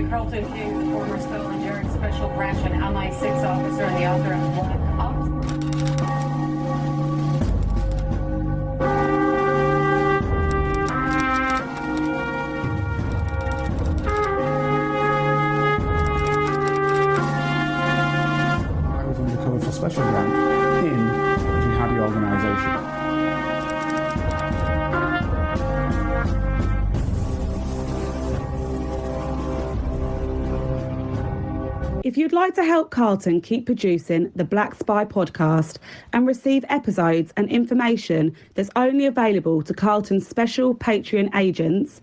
I'm Carlton, the former Scotland Yard Special Branch and MI6 officer and the author of Black Ops. I was undercover for Special Branch in a jihadi organisation. If you'd like to help Carlton keep producing the Black Spy podcast and receive episodes and information that's only available to Carlton's special Patreon agents,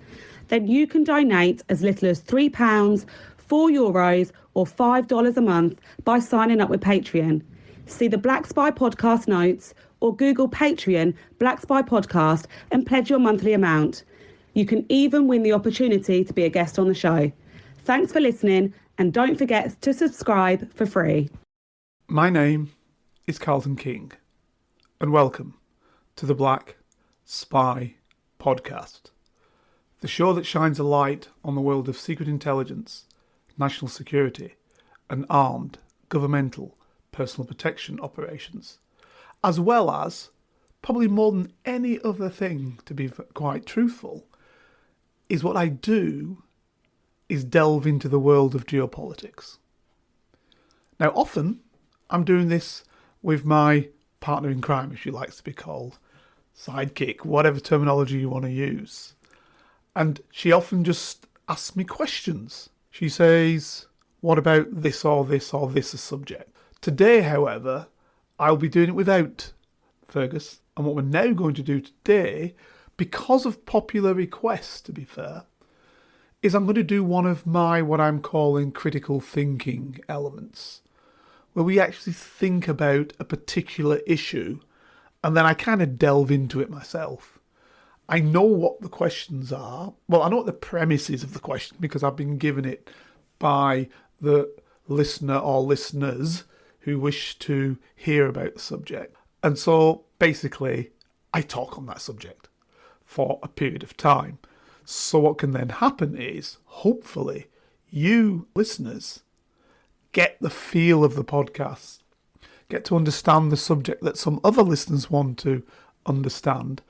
then you can donate as little as £3, €4 or $5 a month by signing up with Patreon. See the Black Spy podcast notes or Google Patreon Black Spy podcast and pledge your monthly amount. You can even win the opportunity to be a guest on the show. Thanks for listening. And don't forget to subscribe for free. My name is Carlton King, and welcome to the Black Spy Podcast, the show that shines a light on the world of secret intelligence, national security, and armed governmental personal protection operations, as well as, probably more than any other thing, to be quite truthful, is what I do is delve into the world of geopolitics. Now, often I'm doing this with my partner in crime, as she likes to be called, sidekick, whatever terminology you want to use. And she often just asks me questions. She says, what about this or this or this as subject? Today, however, I'll be doing it without Fergus. And what we're now going to do today, because of popular request, to be fair, is I'm going to do one of my, what I'm calling critical thinking elements, where we actually think about a particular issue and then I kind of delve into it myself. I know what the questions are. Well, I know what the premise is of the question because I've been given it by the listener or listeners who wish to hear about the subject. And so basically I talk on that subject for a period of time. So what can then happen is, hopefully, you listeners get the feel of the podcast, get to understand the subject that some other listeners want to understand,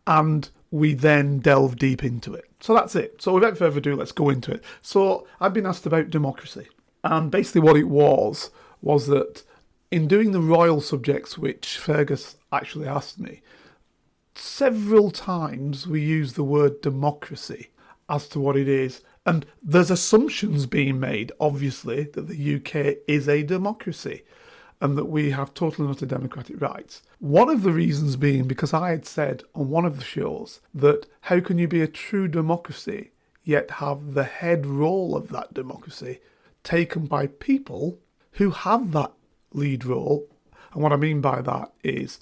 and we then delve deep into it. So that's it. So without further ado, let's go into it. So I've been asked about democracy. And basically what it was that in doing the royal subjects, which Fergus actually asked me, several times we use the word democracy as to what it is. And there's assumptions being made, obviously, that the UK is a democracy and that we have total and utter democratic rights. One of the reasons being because I had said on one of the shows that how can you be a true democracy yet have the head role of that democracy taken by people who have that lead role. And what I mean by that is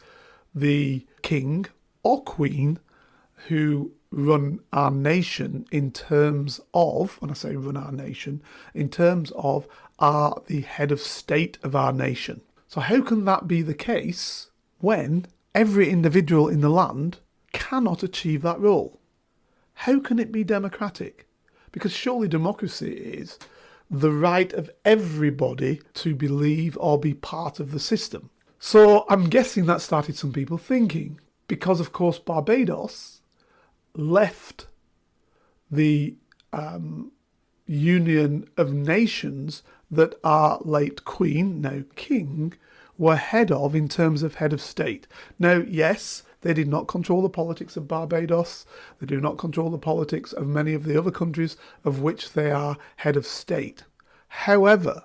the king or queen who run our nation in terms of, when I say run our nation, in terms of are the head of state of our nation. So how can that be the case when every individual in the land cannot achieve that role? How can it be democratic? Because surely democracy is the right of everybody to believe or be part of the system. So I'm guessing that started some people thinking, because of course Barbados left the Union of Nations that our late Queen, now King, were head of in terms of head of state. Now, yes, they did not control the politics of Barbados. They do not control the politics of many of the other countries of which they are head of state. However,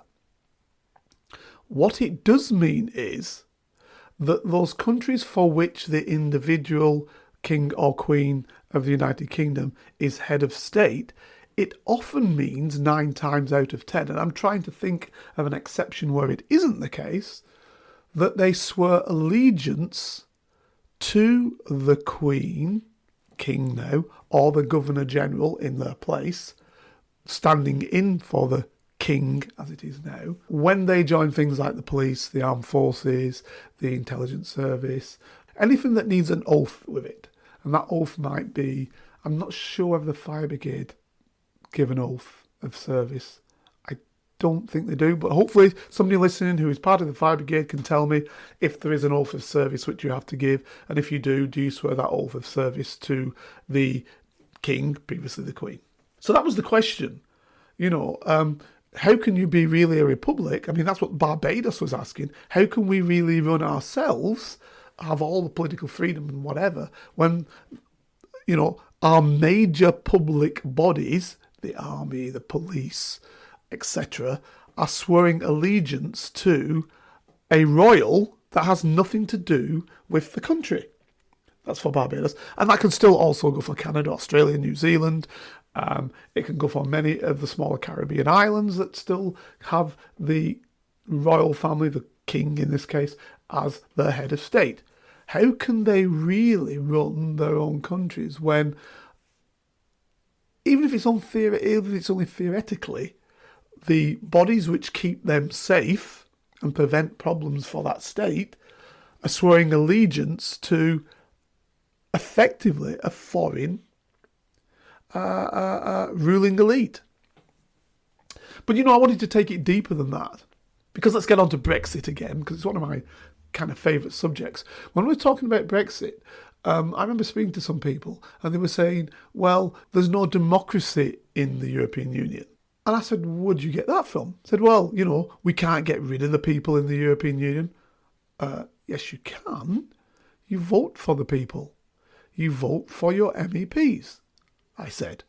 what it does mean is that those countries for which the individual king or queen of the United Kingdom is head of state, it often means 9 times out of 10, and I'm trying to think of an exception where it isn't the case, that they swear allegiance to the Queen, King now, or the Governor General in their place, standing in for the King, as it is now, when they join things like the police, the armed forces, the intelligence service, anything that needs an oath with it. And that oath might be, I'm not sure whether the fire brigade give an oath of service. I don't think they do, but hopefully somebody listening who is part of the fire brigade can tell me if there is an oath of service which you have to give, and if you do you swear that oath of service to the king, previously the queen? So that was the question. How can you be really a republic? I mean, that's what Barbados was asking. How can we really run ourselves, have all the political freedom and whatever, when, our major public bodies, the army, the police, etc., are swearing allegiance to a royal that has nothing to do with the country? That's for Barbados. And that can still also go for Canada, Australia, New Zealand. It can go for many of the smaller Caribbean islands that still have the royal family, the king in this case, as their head of state. How can they really run their own countries when, even if it's only theoretically, the bodies which keep them safe and prevent problems for that state are swearing allegiance to effectively a foreign ruling elite? But I wanted to take it deeper than that, because let's get on to Brexit again, because it's one of my kind of favourite subjects. When we're talking about Brexit, I remember speaking to some people and they were saying, well, there's no democracy in the European Union. And I said, where'd you get that from? I said, well, we can't get rid of the people in the European Union. Yes, you can. You vote for the people. You vote for your MEPs, I said.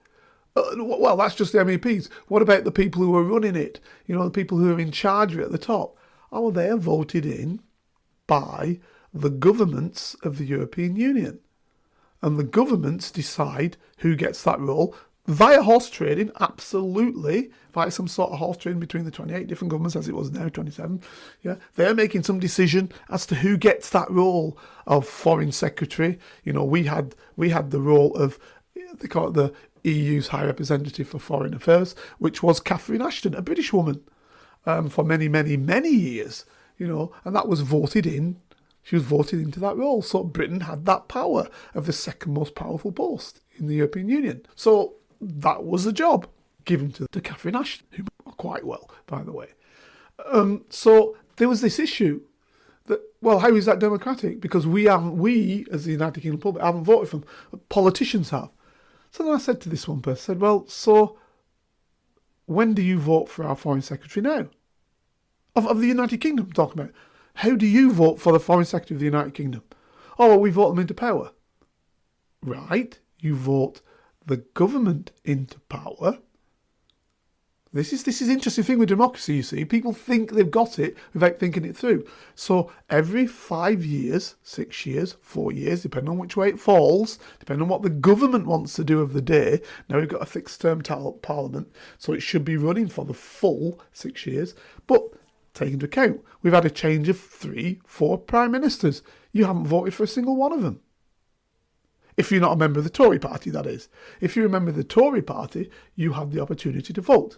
Well, that's just the MEPs. What about the people who are running it? The people who are in charge at the top. Oh, they are voted in by the governments of the European Union. And the governments decide who gets that role via horse trading, absolutely, via some sort of horse trading between the 28 different governments, as it was now, 27. Yeah, they're making some decision as to who gets that role of foreign secretary. We had the role of, they call it the EU's High Representative for Foreign Affairs, which was Catherine Ashton, a British woman, for many, many, many years. And that was voted in. She was voted into that role. So Britain had that power of the second most powerful post in the European Union. So that was a job given to Catherine Ashton, who quite well, by the way. So there was this issue that, well, how is that democratic? Because we, as the United Kingdom public, haven't voted for them. Politicians have. So then I said to this one person, I said, well, so when do you vote for our Foreign Secretary now? Of the United Kingdom, I'm talking about. How do you vote for the Foreign Secretary of the United Kingdom? Oh, well, we vote them into power. Right, you vote the government into power. This is interesting thing with democracy, you see. People think they've got it without thinking it through. So every 5 years, 6 years, 4 years, depending on which way it falls, depending on what the government wants to do of the day. Now we've got a fixed term parliament, so it should be running for the full 6 years. But take into account, we've had a change of 3, 4 prime ministers. You haven't voted for a single one of them. If you're not a member of the Tory party, that is. If you're a member of the Tory party, you have the opportunity to vote.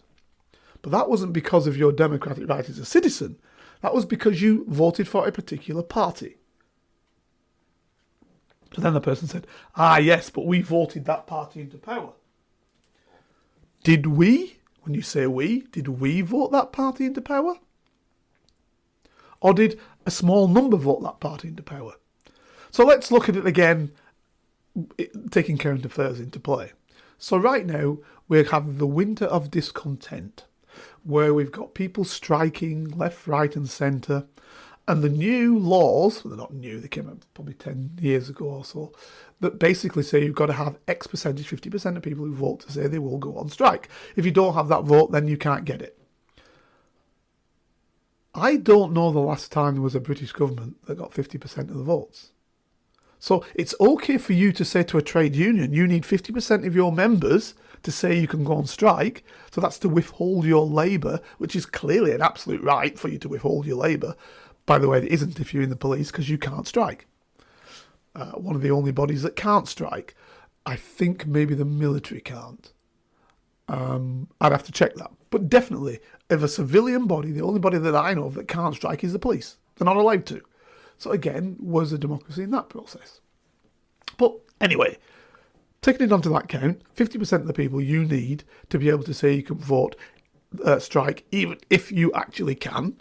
But that wasn't because of your democratic right as a citizen. That was because you voted for a particular party. So then the person said, yes, but we voted that party into power. Did we? When you say we, did we vote that party into power? Or did a small number vote that party into power? So let's look at it again, taking current affairs into play. So right now, we have the winter of discontent, where we've got people striking left, right and centre. And the new laws, well, they're not new, they came out probably 10 years ago or so, that basically say you've got to have X percentage, 50% of people who vote to say they will go on strike. If you don't have that vote, then you can't get it. I don't know the last time there was a British government that got 50% of the votes. So it's okay for you to say to a trade union, you need 50% of your members to say you can go on strike. So that's to withhold your labour, which is clearly an absolute right for you to withhold your labour. By the way, it isn't if you're in the police, because you can't strike. One of the only bodies that can't strike. I think maybe the military can't. I'd have to check that. But definitely, if a civilian body, the only body that I know of that can't strike is the police. They're not allowed to. So again, was a democracy in that process. But anyway, taking it onto that count, 50% of the people you need to be able to say you can vote, strike, even if you actually can,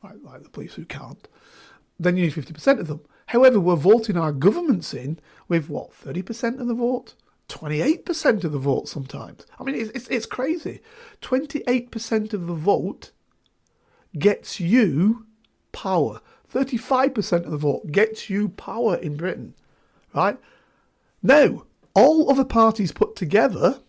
like the police who can't, then you need 50% of them. However, we're voting our governments in with, 30% of the vote? 28% of the vote sometimes. I mean, it's crazy. 28% of the vote gets you power. 35% of the vote gets you power in Britain, right? Now, all other parties put together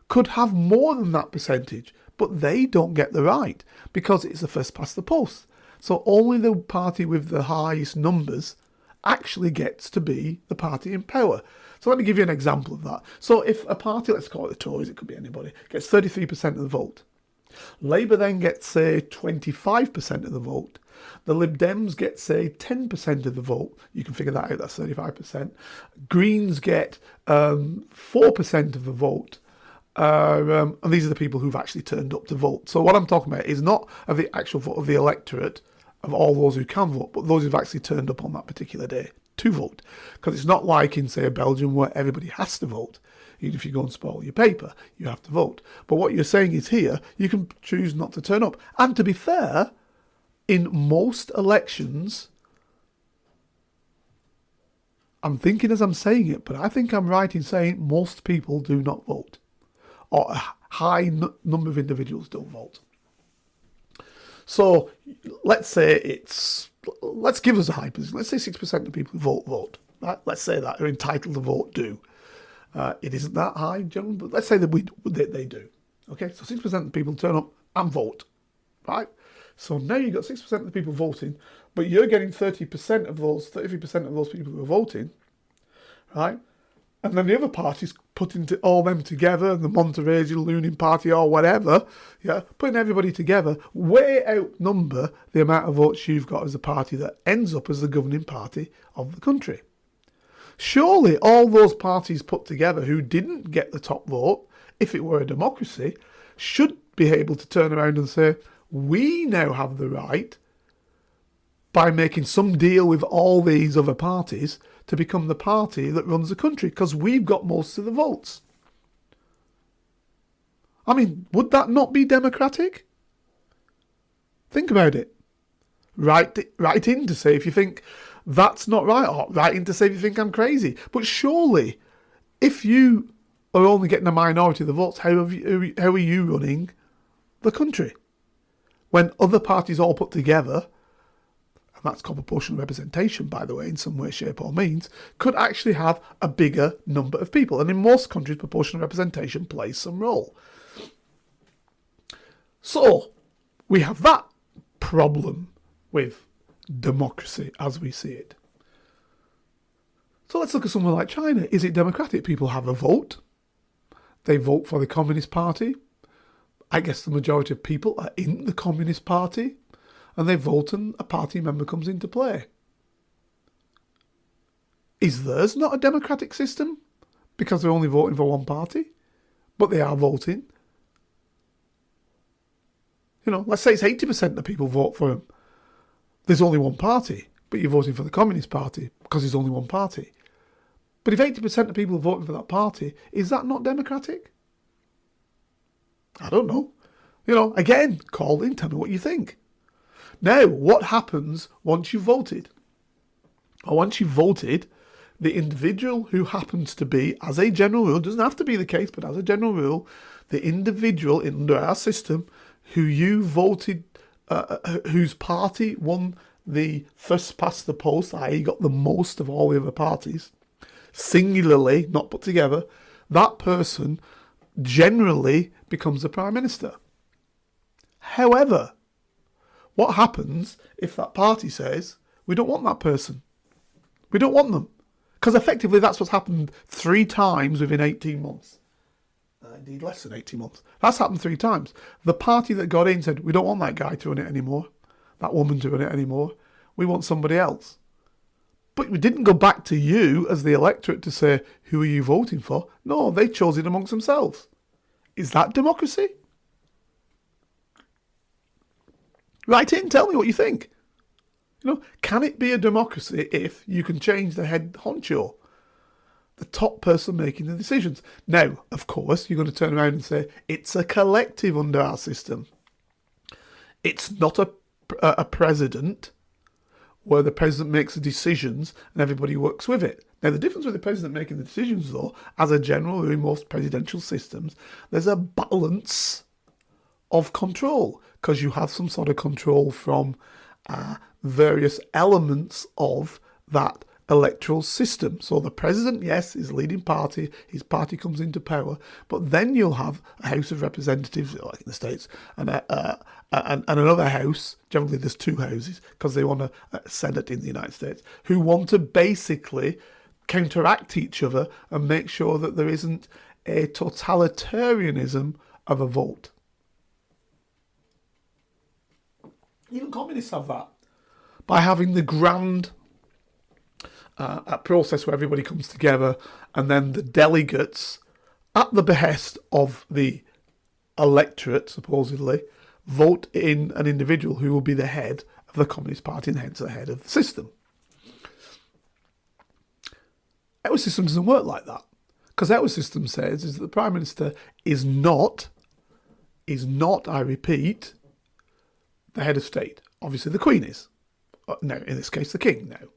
could have more than that percentage, but they don't get the right because it's the first past the post. So only the party with the highest numbers actually gets to be the party in power. So let me give you an example of that. So if a party, let's call it the Tories, it could be anybody, gets 33% of the vote. Labour then gets, say, 25% of the vote. The Lib Dems get, say, 10% of the vote. You can figure that out, that's 35%. Greens get 4% of the vote. And these are the people who've actually turned up to vote. So what I'm talking about is not of the actual vote of the electorate, of all those who can vote, but those who've actually turned up on that particular day to vote. Because it's not like in, say, Belgium where everybody has to vote. Even if you go and spoil your paper, you have to vote. But what you're saying is here, you can choose not to turn up. And to be fair, in most elections, I'm thinking as I'm saying it, but I think I'm right in saying most people do not vote. Or a high number of individuals don't vote. So let's give us a high position. Let's say 6% of the people who vote. Right? Let's say that are entitled to vote do. It isn't that high, generally, but let's say that they do. Okay, so 6% of the people turn up and vote. Right? So now you've got 6% of the people voting, but you're getting 33% of those people who are voting. Right? And then the other parties putting all them together, the Monterey Looning Party or whatever, putting everybody together, way outnumber the amount of votes you've got as a party that ends up as the governing party of the country. Surely all those parties put together who didn't get the top vote, if it were a democracy, should be able to turn around and say, we now have the right, by making some deal with all these other parties, to become the party that runs the country, because we've got most of the votes. I mean, would that not be democratic? Think about it. Write in to say if you think that's not right, or write in to say if you think I'm crazy. But surely, if you are only getting a minority of the votes, how are you running the country? When other parties all put together, and that's called proportional representation, by the way, in some way, shape or means, could actually have a bigger number of people. And in most countries, proportional representation plays some role. So, we have that problem with democracy as we see it. So let's look at somewhere like China. Is it democratic? People have a vote. They vote for the Communist Party. I guess the majority of people are in the Communist Party. And they vote and a party member comes into play. Is theirs not a democratic system? Because they're only voting for one party? But they are voting. Let's say it's 80% of people vote for them. There's only one party, but you're voting for the Communist Party because there's only one party. But if 80% of people are voting for that party, is that not democratic? I don't know. Again, call in, tell me what you think. Now, what happens once you've voted? Or once you've voted, the individual who happens to be, as a general rule, doesn't have to be the case, but as a general rule, the individual under our system who you voted, whose party won the first past the post, i.e. got the most of all the other parties, singularly, not put together, that person generally becomes the Prime Minister. However, what happens if that party says, we don't want that person? We don't want them. Because effectively that's what's happened 3 times within 18 months. Indeed, less than 18 months. That's happened 3 times. The party that got in said, we don't want that guy to run it anymore. That woman to run it anymore. We want somebody else. But we didn't go back to you as the electorate to say, who are you voting for? No, they chose it amongst themselves. Is that democracy? Write in, tell me what you think. Can it be a democracy if you can change the head honcho? the top person making the decisions. Now, of course, you're going to turn around and say, it's a collective under our system. It's not a president where the president makes the decisions and everybody works with it. Now, the difference with the president making the decisions, though, as a general in most presidential systems, there's a balance of control because you have some sort of control from various elements of that electoral system. So the president, yes, is leading party, his party comes into power, but then you'll have a House of Representatives, like in the States, and another house, generally there's two houses, because they want a Senate in the United States, who want to basically counteract each other and make sure that there isn't a totalitarianism of a vote. Even communists have that. By having the grand process where everybody comes together and then the delegates, at the behest of the electorate, supposedly, vote in an individual who will be the head of the Communist Party and hence the head of the system. Our system doesn't work like that. Because our system says is that the Prime Minister is not, I repeat, the head of state. Obviously the Queen is. No, in this case the King now.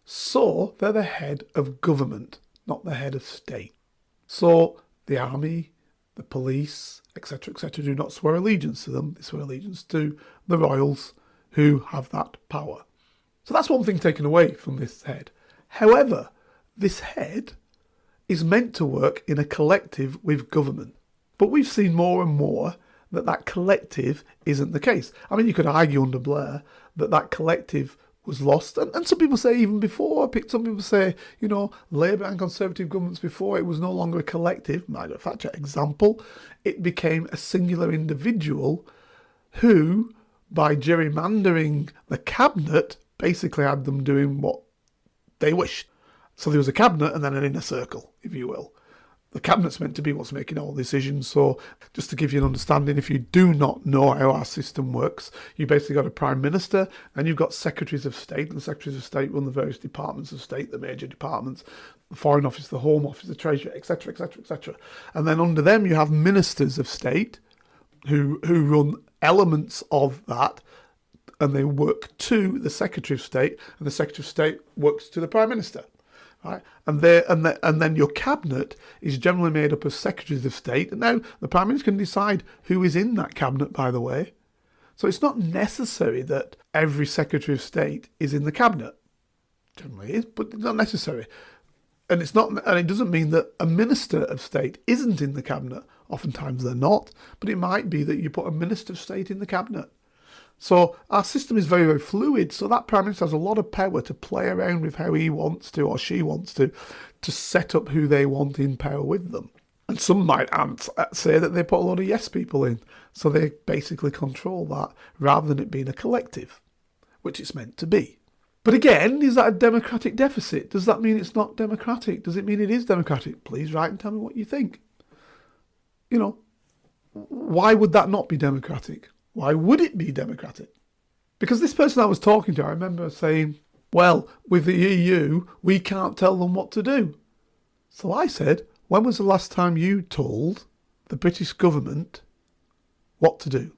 So they're the head of government, not the head of state. So the army, the police, etc., do not swear allegiance to them. They swear allegiance to the royals who have that power. So that's one thing taken away from this head. However, this head is meant to work in a collective with government. But we've seen more and more that collective isn't the case. I mean, you could argue under Blair that collective was lost. And some people say even before, some people say, Labour and Conservative governments before, it was no longer a collective. Margaret Thatcher example, it became a singular individual who, by gerrymandering the cabinet, basically had them doing what they wished. So there was a cabinet and then an inner circle, if you will. The cabinet's meant to be what's making all decisions. So just to give you an understanding, if you do not know how our system works, you basically got a Prime Minister and you've got Secretaries of State, and the Secretaries of State run the various departments of state, the major departments, the Foreign Office, the Home Office, the Treasury, etc., etc., etc. And then under them you have Ministers of State who run elements of that, and they work to the Secretary of State, and the Secretary of State works to the Prime Minister. Right. And then your cabinet is generally made up of secretaries of state. And now the Prime Minister can decide who is in that cabinet, by the way. So it's not necessary that every Secretary of State is in the cabinet. Generally is, but it's not necessary. And it doesn't mean that a Minister of State isn't in the cabinet. Oftentimes they're not. But it might be that you put a Minister of State in the cabinet. So our system is very, very fluid. So that Prime Minister has a lot of power to play around with how he wants to or she wants to set up who they want in power with them. And some might say that they put a lot of yes people in. So they basically control that rather than it being a collective, which it's meant to be. But again, is that a democratic deficit? Does that mean it's not democratic? Does it mean it is democratic? Please write and tell me what you think. Why would that not be democratic? Why would it be democratic? Because this person I was talking to, I remember saying, well, with the EU, we can't tell them what to do. So I said, when was the last time you told the British government what to do?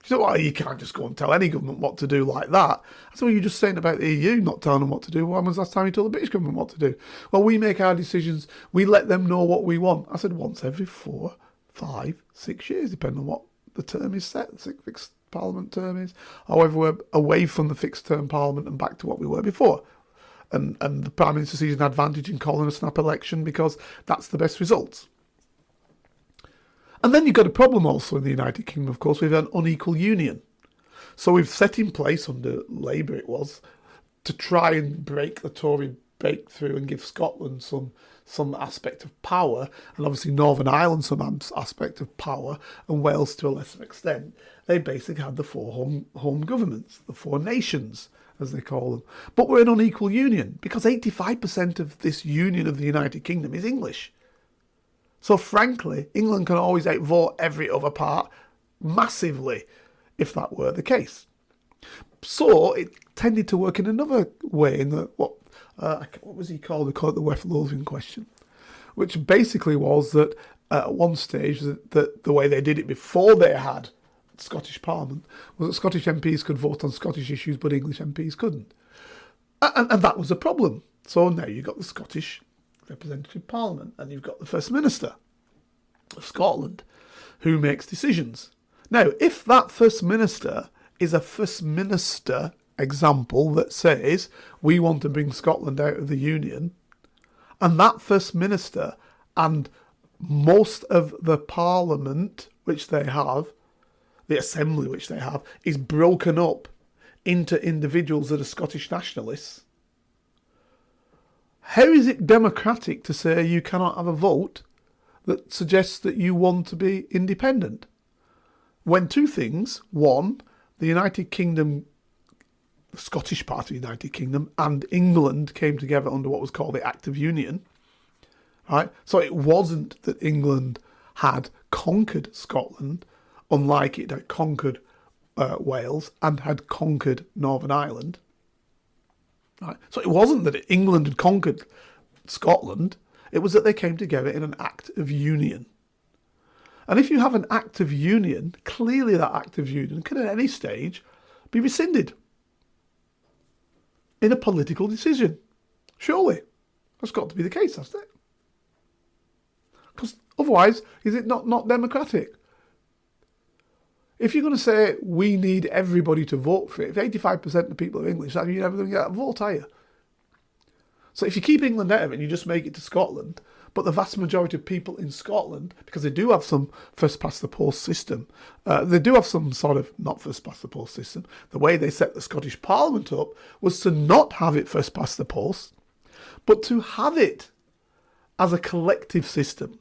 She said, well, you can't just go and tell any government what to do like that. I said, well, you're just saying about the EU not telling them what to do. When was the last time you told the British government what to do? Well, we make our decisions. We let them know what we want. I said, once every 4, 5, 6 years, depending on what the term is set, the fixed parliament term is. However, we're away from the fixed term parliament and back to what we were before. And the Prime Minister sees an advantage in calling a snap election because that's the best results. And then you've got a problem also in the United Kingdom, of course, with an unequal union. So we've set in place under Labour, it was, to try and break the Tory breakthrough and give Scotland some aspect of power, and obviously Northern Ireland some aspect of power, and Wales to a lesser extent. They basically had the 4 home governments, the 4 nations, as they call them. But we're an unequal union, because 85% of this union of the United Kingdom is English. So frankly, England can always outvote every other part massively, if that were the case. So it tended to work in another way, in what what was he called? They call it the West question, which basically was that at one stage that the way they did it before they had Scottish Parliament was that Scottish MPs could vote on Scottish issues, but English MPs couldn't. And that was a problem. So now you've got the Scottish Representative Parliament and you've got the First Minister of Scotland who makes decisions. Now, if that First Minister is a First Minister example that says we want to bring Scotland out of the Union, and that First Minister and most of the Parliament which they have, the Assembly which they have, is broken up into individuals that are Scottish nationalists, how is it democratic to say you cannot have a vote that suggests that you want to be independent? When two things, one, the United Kingdom, the Scottish part of the United Kingdom, and England came together under what was called the Act of Union, right? So it wasn't that England had conquered Scotland, unlike it had conquered Wales and had conquered Northern Ireland. Right? So it wasn't that England had conquered Scotland, it was that they came together in an Act of Union. And if you have an Act of Union, clearly that Act of Union can at any stage be rescinded in a political decision. Surely. That's got to be the case, hasn't it? Because otherwise, is it not democratic? If you're going to say we need everybody to vote for it, if 85% of the people are English, that means you're never going to get that vote, are you? So if you keep England out of it and you just make it to Scotland, but the vast majority of people in Scotland, because they do have some first-past-the-post system, they do have some sort of not first-past-the-post system. The way they set the Scottish Parliament up was to not have it first-past-the-post, but to have it as a collective system.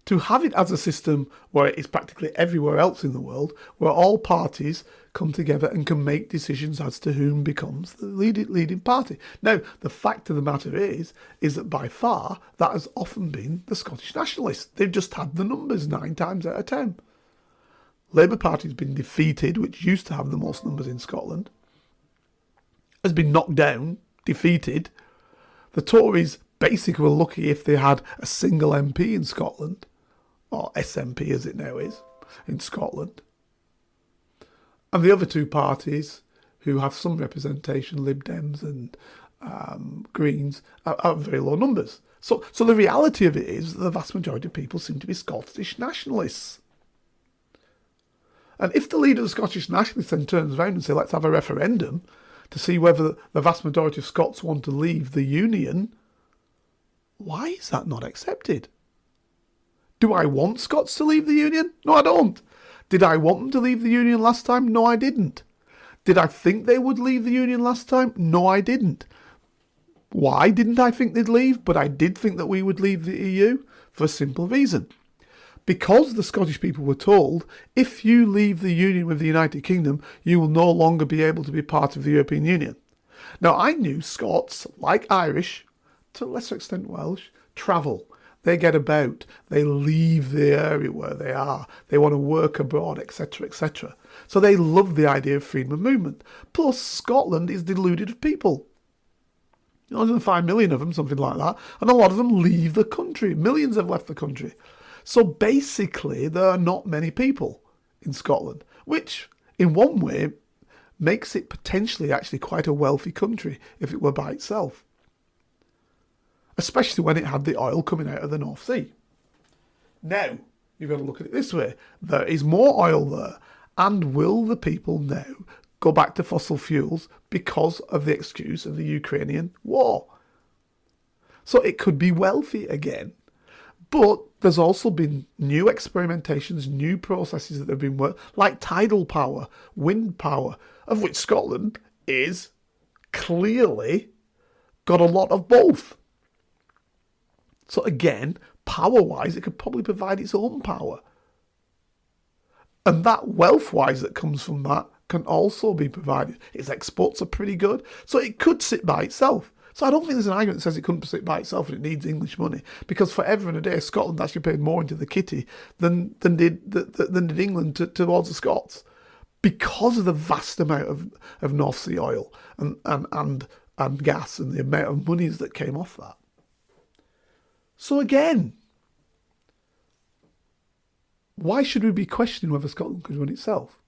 To have it as a system where it is practically everywhere else in the world, where all parties come together and can make decisions as to whom becomes the leading party. Now, the fact of the matter is that by far, that has often been the Scottish nationalists. They've just had the numbers 9 times out of 10. Labour Party has been defeated, which used to have the most numbers in Scotland, has been knocked down, defeated. The Tories basically were lucky if they had a single MP in Scotland, or SNP as it now is, in Scotland. And the other two parties who have some representation, Lib Dems and Greens, have very low numbers. So the reality of it is that the vast majority of people seem to be Scottish nationalists. And if the leader of the Scottish nationalists then turns around and says, let's have a referendum to see whether the vast majority of Scots want to leave the Union, why is that not accepted? Do I want Scots to leave the Union? No, I don't. Did I want them to leave the Union last time? No, I didn't. Did I think they would leave the Union last time? No, I didn't. Why didn't I think they'd leave? But I did think that we would leave the EU for a simple reason. Because the Scottish people were told, if you leave the Union with the United Kingdom, you will no longer be able to be part of the European Union. Now, I knew Scots, like Irish, to a lesser extent Welsh, travel. They get about, they leave the area where they are, they want to work abroad, etc., etc. So they love the idea of freedom of movement. Plus, Scotland is deluded of people. There's 5 million of them, something like that, and a lot of them leave the country. Millions have left the country. So basically, there are not many people in Scotland, which, in one way, makes it potentially actually quite a wealthy country if it were by itself. Especially when it had the oil coming out of the North Sea. Now, you've got to look at it this way. There is more oil there. And will the people now go back to fossil fuels because of the excuse of the Ukrainian war? So it could be wealthy again. But there's also been new experimentations, new processes that have been worked, like tidal power, wind power, of which Scotland is clearly got a lot of both. So again, power-wise, it could probably provide its own power. And that wealth-wise that comes from that can also be provided. Its exports are pretty good, so it could sit by itself. So I don't think there's an argument that says it couldn't sit by itself and it needs English money, because forever and a day, Scotland actually paid more into the kitty than did England towards the Scots, because of the vast amount of North Sea oil and and gas and the amount of monies that came off that. So again, why should we be questioning whether Scotland could run itself?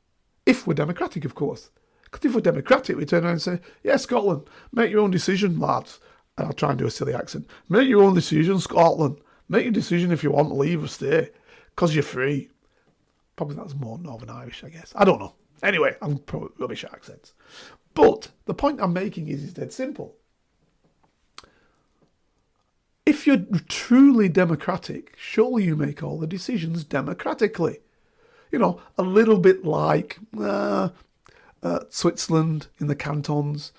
If we're democratic, of course. Because if we're democratic, we turn around and say, yeah, Scotland, make your own decision, lads. And I'll try and do a silly accent. Make your own decision, Scotland. Make your decision if you want to leave or stay. Because you're free. Probably that's more Northern Irish, I guess. I don't know. Anyway, I'm probably rubbish at accents. But the point I'm making is dead simple. If you're truly democratic, surely you make all the decisions democratically. You know, a little bit like Switzerland in the cantons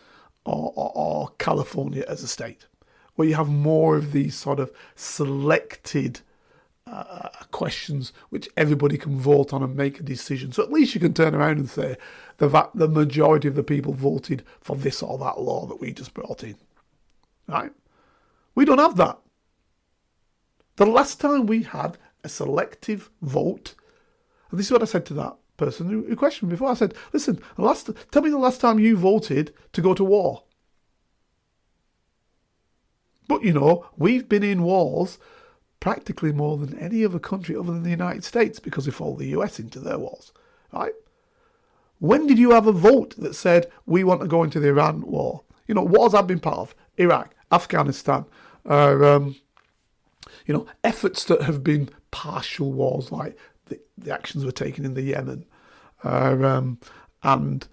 or California as a state, where you have more of these sort of selected questions which everybody can vote on and make a decision. So at least you can turn around and say the majority of the people voted for this or that law that we just brought in. Right? We don't have that. The last time we had a selective vote, and this is what I said to that person who questioned me before. I said, listen, tell me the last time you voted to go to war. But, you know, we've been in wars practically more than any other country other than the United States because we followed the US into their wars, right? When did you have a vote that said, we want to go into the Iran war? You know, wars I've been part of, Iraq, Afghanistan, you know, efforts that have been partial wars, like the actions were taken in the Yemen, and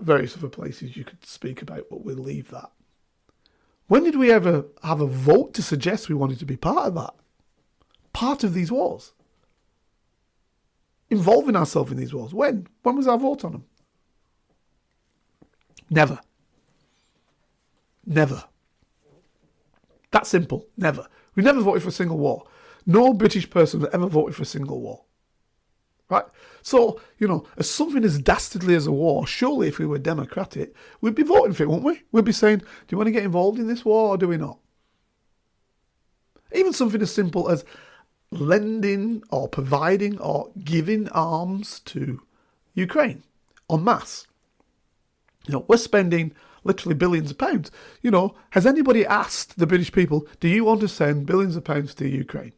various other places you could speak about, but we'll leave that. When did we ever have a vote to suggest we wanted to be part of that? Part of these wars? Involving ourselves in these wars? When? When was our vote on them? Never. Never. That simple. Never. We never voted for a single war. No British person has ever voted for a single war. Right? So, you know, as something as dastardly as a war, surely if we were democratic, we'd be voting for it, wouldn't we? We'd be saying, do you want to get involved in this war or do we not? Even something as simple as lending or providing or giving arms to Ukraine en masse. You know, we're spending literally billions of pounds. You know, has anybody asked the British people, do you want to send billions of pounds to Ukraine?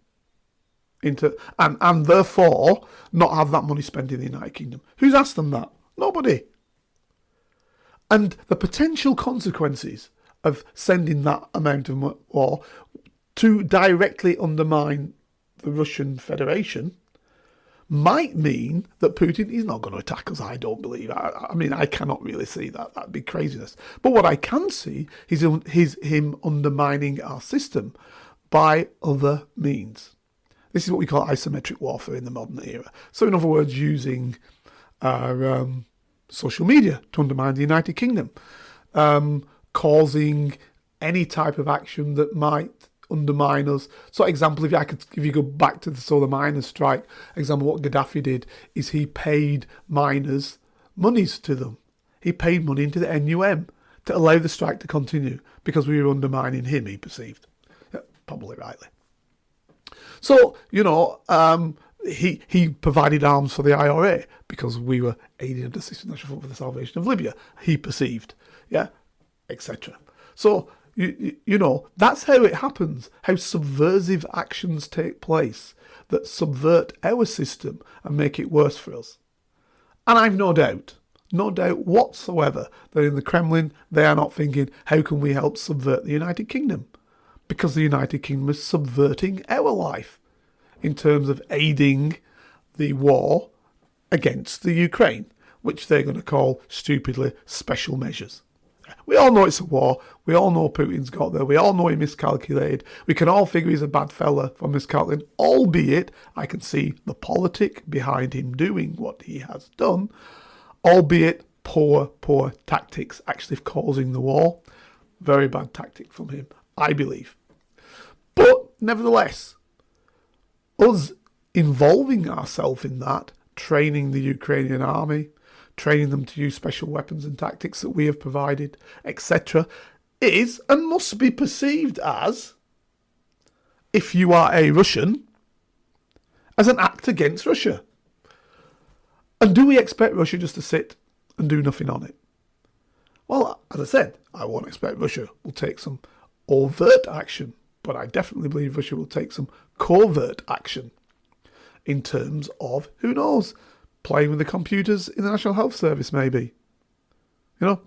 And therefore not have that money spent in the United Kingdom? Who's asked them that? Nobody. And the potential consequences of sending that amount of war to directly undermine the Russian Federation might mean that Putin is not going to attack us, I don't believe. I mean, I cannot really see that. That'd be craziness. But what I can see is him undermining our system by other means. This is what we call isometric warfare in the modern era. So in other words, using social media to undermine the United Kingdom, causing any type of action that might undermine us. So example, if you go back to the miners' strike, example, what Gaddafi did is he paid miners monies to them. He paid money into the NUM to allow the strike to continue because we were undermining him, he perceived. Yeah, probably rightly. So, you know, he provided arms for the IRA because we were aiding and assisting the National Front for the Salvation of Libya, he perceived, yeah, etc. So, you know, that's how it happens, how subversive actions take place that subvert our system and make it worse for us. And I've no doubt whatsoever that in the Kremlin, they are not thinking, how can we help subvert the United Kingdom? Because the United Kingdom is subverting our life in terms of aiding the war against the Ukraine, which they're going to call stupidly special measures. We all know it's a war. We all know Putin's got there. We all know he miscalculated. We can all figure he's a bad fella for miscalculating, albeit I can see the politic behind him doing what he has done, albeit poor tactics actually causing the war. Very bad tactic from him, I believe. But nevertheless, us involving ourselves in that, training the Ukrainian army, training them to use special weapons and tactics that we have provided, etc., is and must be perceived as, if you are a Russian, as an act against Russia. And do we expect Russia just to sit and do nothing on it? Well, as I said, I won't expect Russia will take some overt action, but I definitely believe Russia will take some covert action in terms of, who knows, playing with the computers in the National Health Service maybe.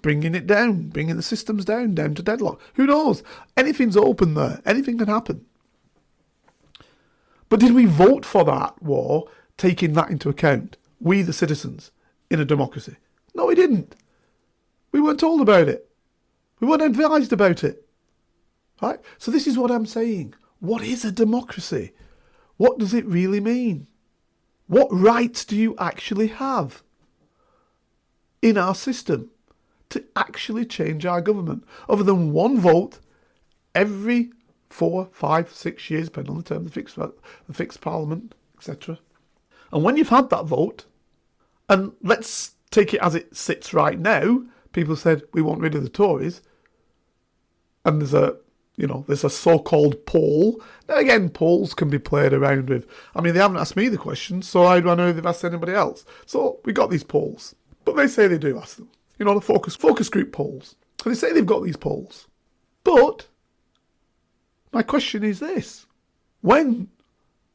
Bringing it down, bringing the systems down to deadlock. Who knows? Anything's open there. Anything can happen. But did we vote for that war, taking that into account? We, the citizens, in a democracy? No, we didn't. We weren't told about it. We weren't advised about it. Right? So this is what I'm saying. What is a democracy? What does it really mean? What rights do you actually have in our system to actually change our government, other than one vote every 4, 5, 6 years, depending on the term, the fixed parliament, etc. And when you've had that vote, and let's take it as it sits right now, people said we want rid of the Tories, and there's a so-called poll. Now again, polls can be played around with. I mean, they haven't asked me the question, so how do I know if they've asked anybody else? So we got these polls, but they say they do ask them. The focus group polls. And they say they've got these polls. But my question is this. When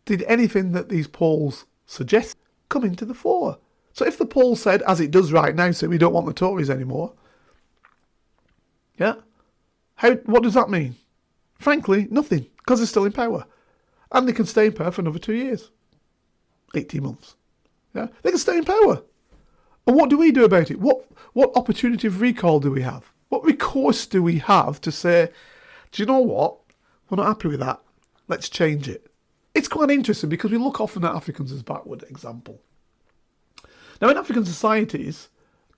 did anything that these polls suggest come into the fore? So if the poll said, as it does right now, say we don't want the Tories anymore, what does that mean? Frankly, nothing, because they're still in power. And they can stay in power for another 2 years. 18 months. Yeah, they can stay in power. And what do we do about it? What opportunity of recall do we have? What recourse do we have to say, do you know what? We're not happy with that. Let's change it. It's quite interesting because we look often at Africans as backward example. Now in African societies,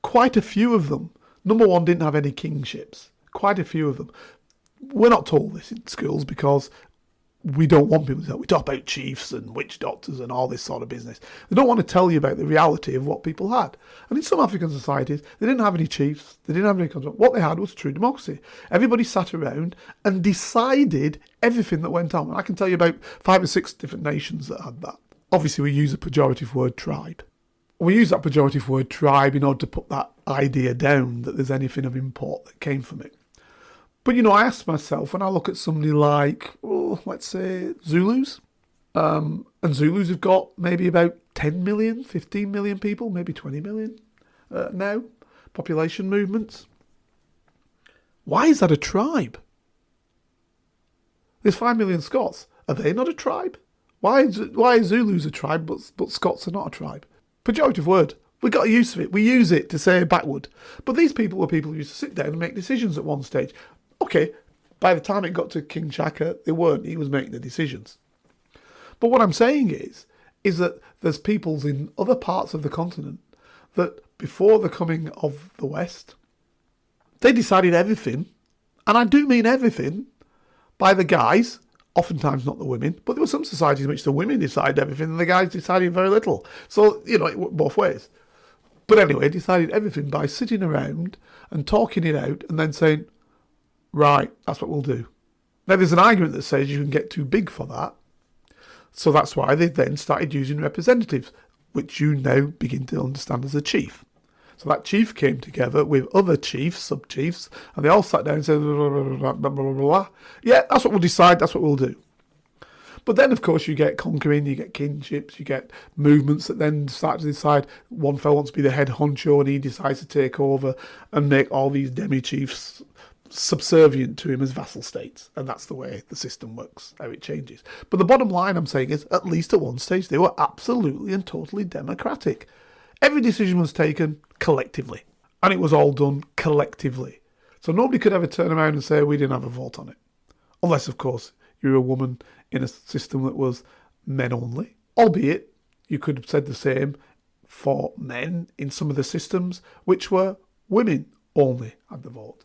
quite a few of them, number one, didn't have any kingships. Quite a few of them. We're not told this in schools because we don't want people to know. We talk about chiefs and witch doctors and all this sort of business. They don't want to tell you about the reality of what people had. And in some African societies, they didn't have any chiefs. They didn't have any control. What they had was true democracy. Everybody sat around and decided everything that went on. And I can tell you about 5 or 6 different nations that had that. Obviously, we use a pejorative word, tribe. We use that pejorative word, tribe, in order to put that idea down that there's anything of import that came from it. But, I ask myself, when I look at somebody like, let's say, Zulus, and Zulus have got maybe about 10 million, 15 million people, maybe 20 million now, population movements. Why is that a tribe? There's 5 million Scots. Are they not a tribe? Why is Zulus a tribe, but Scots are not a tribe? Pejorative word. We got use of it. We use it to say backward. But these people were people who used to sit down and make decisions at one stage. Okay, by the time it got to King Shaka, they weren't. He was making the decisions. But what I'm saying is that there's peoples in other parts of the continent that before the coming of the West, they decided everything, and I do mean everything, by the guys, oftentimes not the women, but there were some societies in which the women decided everything and the guys decided very little. So, it went both ways. But anyway, decided everything by sitting around and talking it out and then saying, right, that's what we'll do. Now, there's an argument that says you can get too big for that. So that's why they then started using representatives, which you now begin to understand as a chief. So that chief came together with other chiefs, sub-chiefs, and they all sat down and said, blah, blah, blah, blah, blah. Yeah, that's what we'll decide, that's what we'll do. But then, of course, you get conquering, you get kingships, you get movements that then start to decide one fellow wants to be the head honcho and he decides to take over and make all these demi-chiefs subservient to him as vassal states. And that's the way the system works, how it changes. But the bottom line I'm saying is, at least at one stage, they were absolutely and totally democratic. Every decision was taken collectively. And it was all done collectively. So nobody could ever turn around and say, we didn't have a vote on it. Unless, of course, you're a woman in a system that was men only. Albeit, you could have said the same for men in some of the systems which were women only had the vote.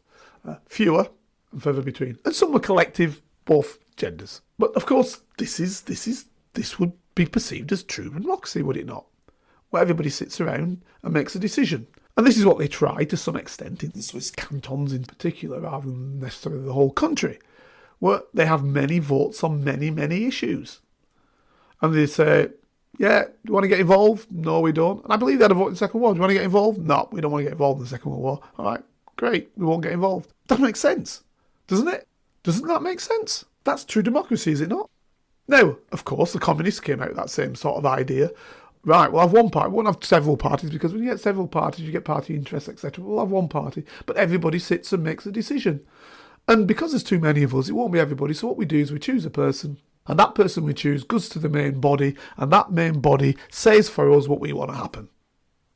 Fewer and further between. And some were collective, both genders. But of course, this would be perceived as true democracy, would it not? Where everybody sits around and makes a decision. And this is what they try to some extent in the Swiss cantons in particular, rather than necessarily the whole country, where they have many votes on many, many issues. And they say, yeah, do you want to get involved? No, we don't. And I believe they had a vote in the Second World War. Do you want to get involved? No, we don't want to get involved in the Second World War. All right, Great, we won't get involved. That makes sense, doesn't it? Doesn't that make sense? That's true democracy, is it not? Now, of course, the communists came out with that same sort of idea. Right, we'll have one party. We won't have several parties, because when you get several parties, you get party interests, etc. We'll have one party, but everybody sits and makes a decision. And because there's too many of us, it won't be everybody. So what we do is we choose a person, and that person we choose goes to the main body, and that main body says for us what we want to happen.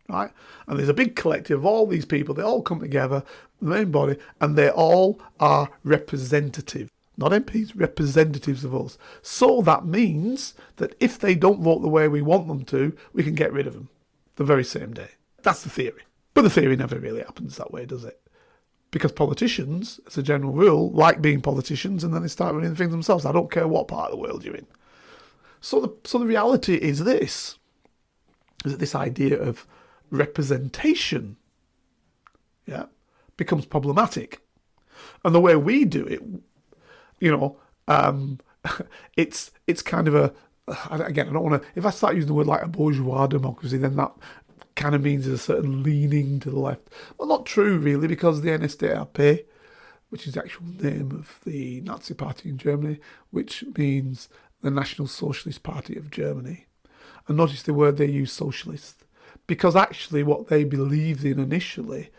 Right? And there's a big collective of all these people. They all come together, the main body, and they all are representative. Not MPs, representatives of us. So that means that if they don't vote the way we want them to, we can get rid of them the very same day. That's the theory. But the theory never really happens that way, does it? Because politicians, as a general rule, like being politicians, and then they start running things themselves. I don't care what part of the world you're in. So the reality is this, is that this idea of representation, becomes problematic. And the way we do it, it's kind of a, again, I don't want to, if I start using the word like a bourgeois democracy, then that kind of means there's a certain leaning to the left. Well, not true, really, because the NSDAP, which is the actual name of the Nazi party in Germany, which means the National Socialist Party of Germany. And notice the word they use, socialist, because actually what they believed in initially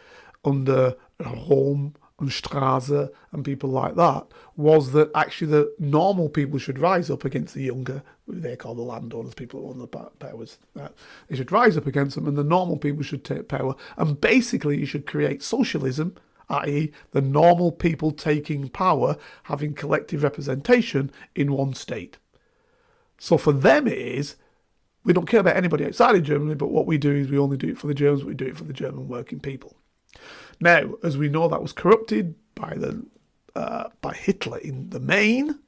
under Röhm and Strasser and people like that was that actually the normal people should rise up against the younger, they call the landowners, people who own the powers. They should rise up against them, and the normal people should take power. And basically you should create socialism, i.e. the normal people taking power, having collective representation in one state. So for them it is, we don't care about anybody outside of Germany, but what we do is we only do it for the Germans, we do it for the German working people. Now, as we know, that was corrupted by Hitler in the main,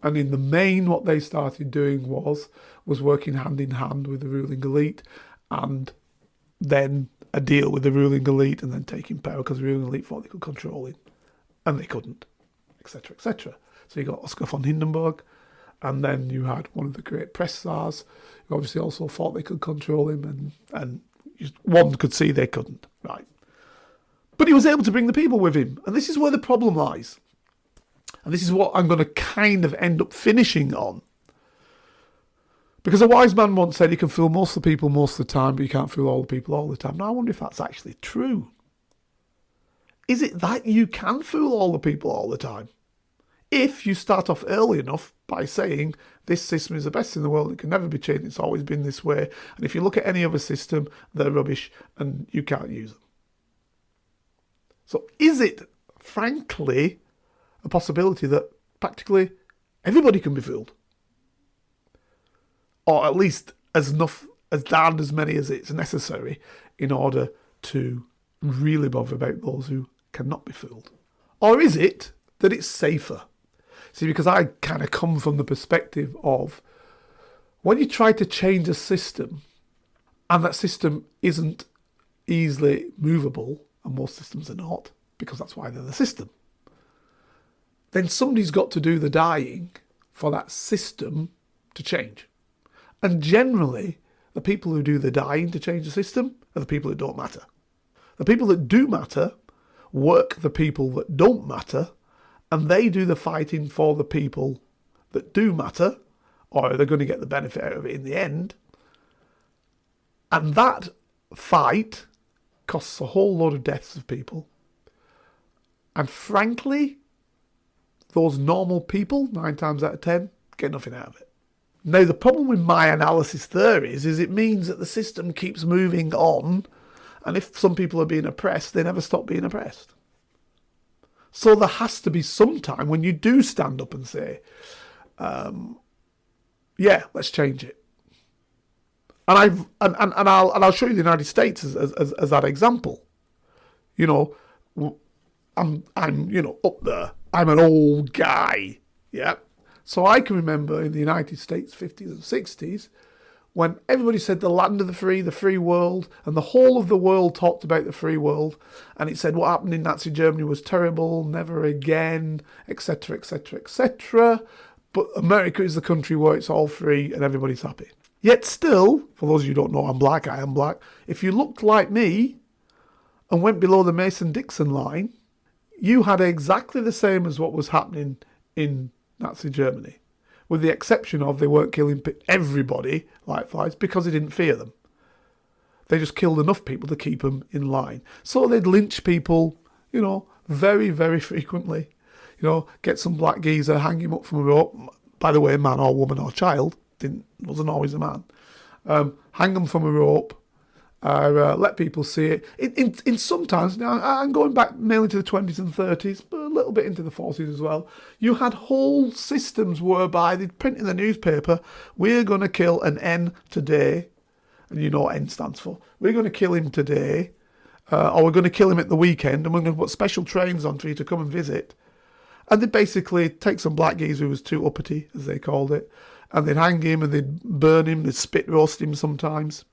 and in the main what they started doing was working hand in hand with the ruling elite, and then a deal with the ruling elite, and then taking power because the ruling elite thought they could control it, and they couldn't, etc., etc. So you got Oscar von Hindenburg, and then you had one of the great press czars, who obviously also thought they could control him, and one could see they couldn't, right? But he was able to bring the people with him. And this is where the problem lies. And this is what I'm going to kind of end up finishing on. Because a wise man once said you can fool most of the people most of the time, but you can't fool all the people all the time. Now, I wonder if that's actually true. Is it that you can fool all the people all the time? If you start off early enough by saying this system is the best in the world, it can never be changed, it's always been this way. And if you look at any other system, they're rubbish and you can't use them. So is it, frankly, a possibility that practically everybody can be fooled? Or at least as darned as many as it's necessary in order to really bother about those who cannot be fooled? Or is it that it's safer? See, because I kind of come from the perspective of when you try to change a system and that system isn't easily movable, and most systems are not, because that's why they're the system, then somebody's got to do the dying for that system to change. And generally, the people who do the dying to change the system are the people that don't matter. The people that do matter work the people that don't matter, and they do the fighting for the people that do matter, or they're going to get the benefit out of it in the end. And that fight costs a whole lot of deaths of people. And frankly, those normal people, 9 times out of 10, get nothing out of it. Now, the problem with my analysis there is it means that the system keeps moving on, and if some people are being oppressed, they never stop being oppressed. So there has to be some time when you do stand up and say, let's change it. And I'll show you the United States as that example. I'm up there. I'm an old guy. Yeah. So I can remember in the United States, 50s and 60s, when everybody said the land of the free world, and the whole of the world talked about the free world, and it said what happened in Nazi Germany was terrible, never again, etc., etc., etc. But America is the country where it's all free and everybody's happy. Yet still, for those of you who don't know, I'm black, I am black. If you looked like me, and went below the Mason-Dixon line, you had exactly the same as what was happening in Nazi Germany, with the exception of they weren't killing everybody like flies because they didn't fear them. They just killed enough people to keep them in line. So they'd lynch people, very, very frequently. Get some black geezer, hang him up from a rope. By the way, man or woman or child, wasn't always a man. Hang them from a rope, let people see it. In sometimes, now I'm going back mainly to the 20s and 30s, but a little bit into the 40s as well, you had whole systems whereby they'd print in the newspaper, we're going to kill an N today, and you know what N stands for. We're going to kill him today, or we're going to kill him at the weekend, and we're going to put special trains on for you to come and visit. And they'd basically take some black geezer who was too uppity, as they called it, and they'd hang him and they'd burn him, they'd spit roast him sometimes,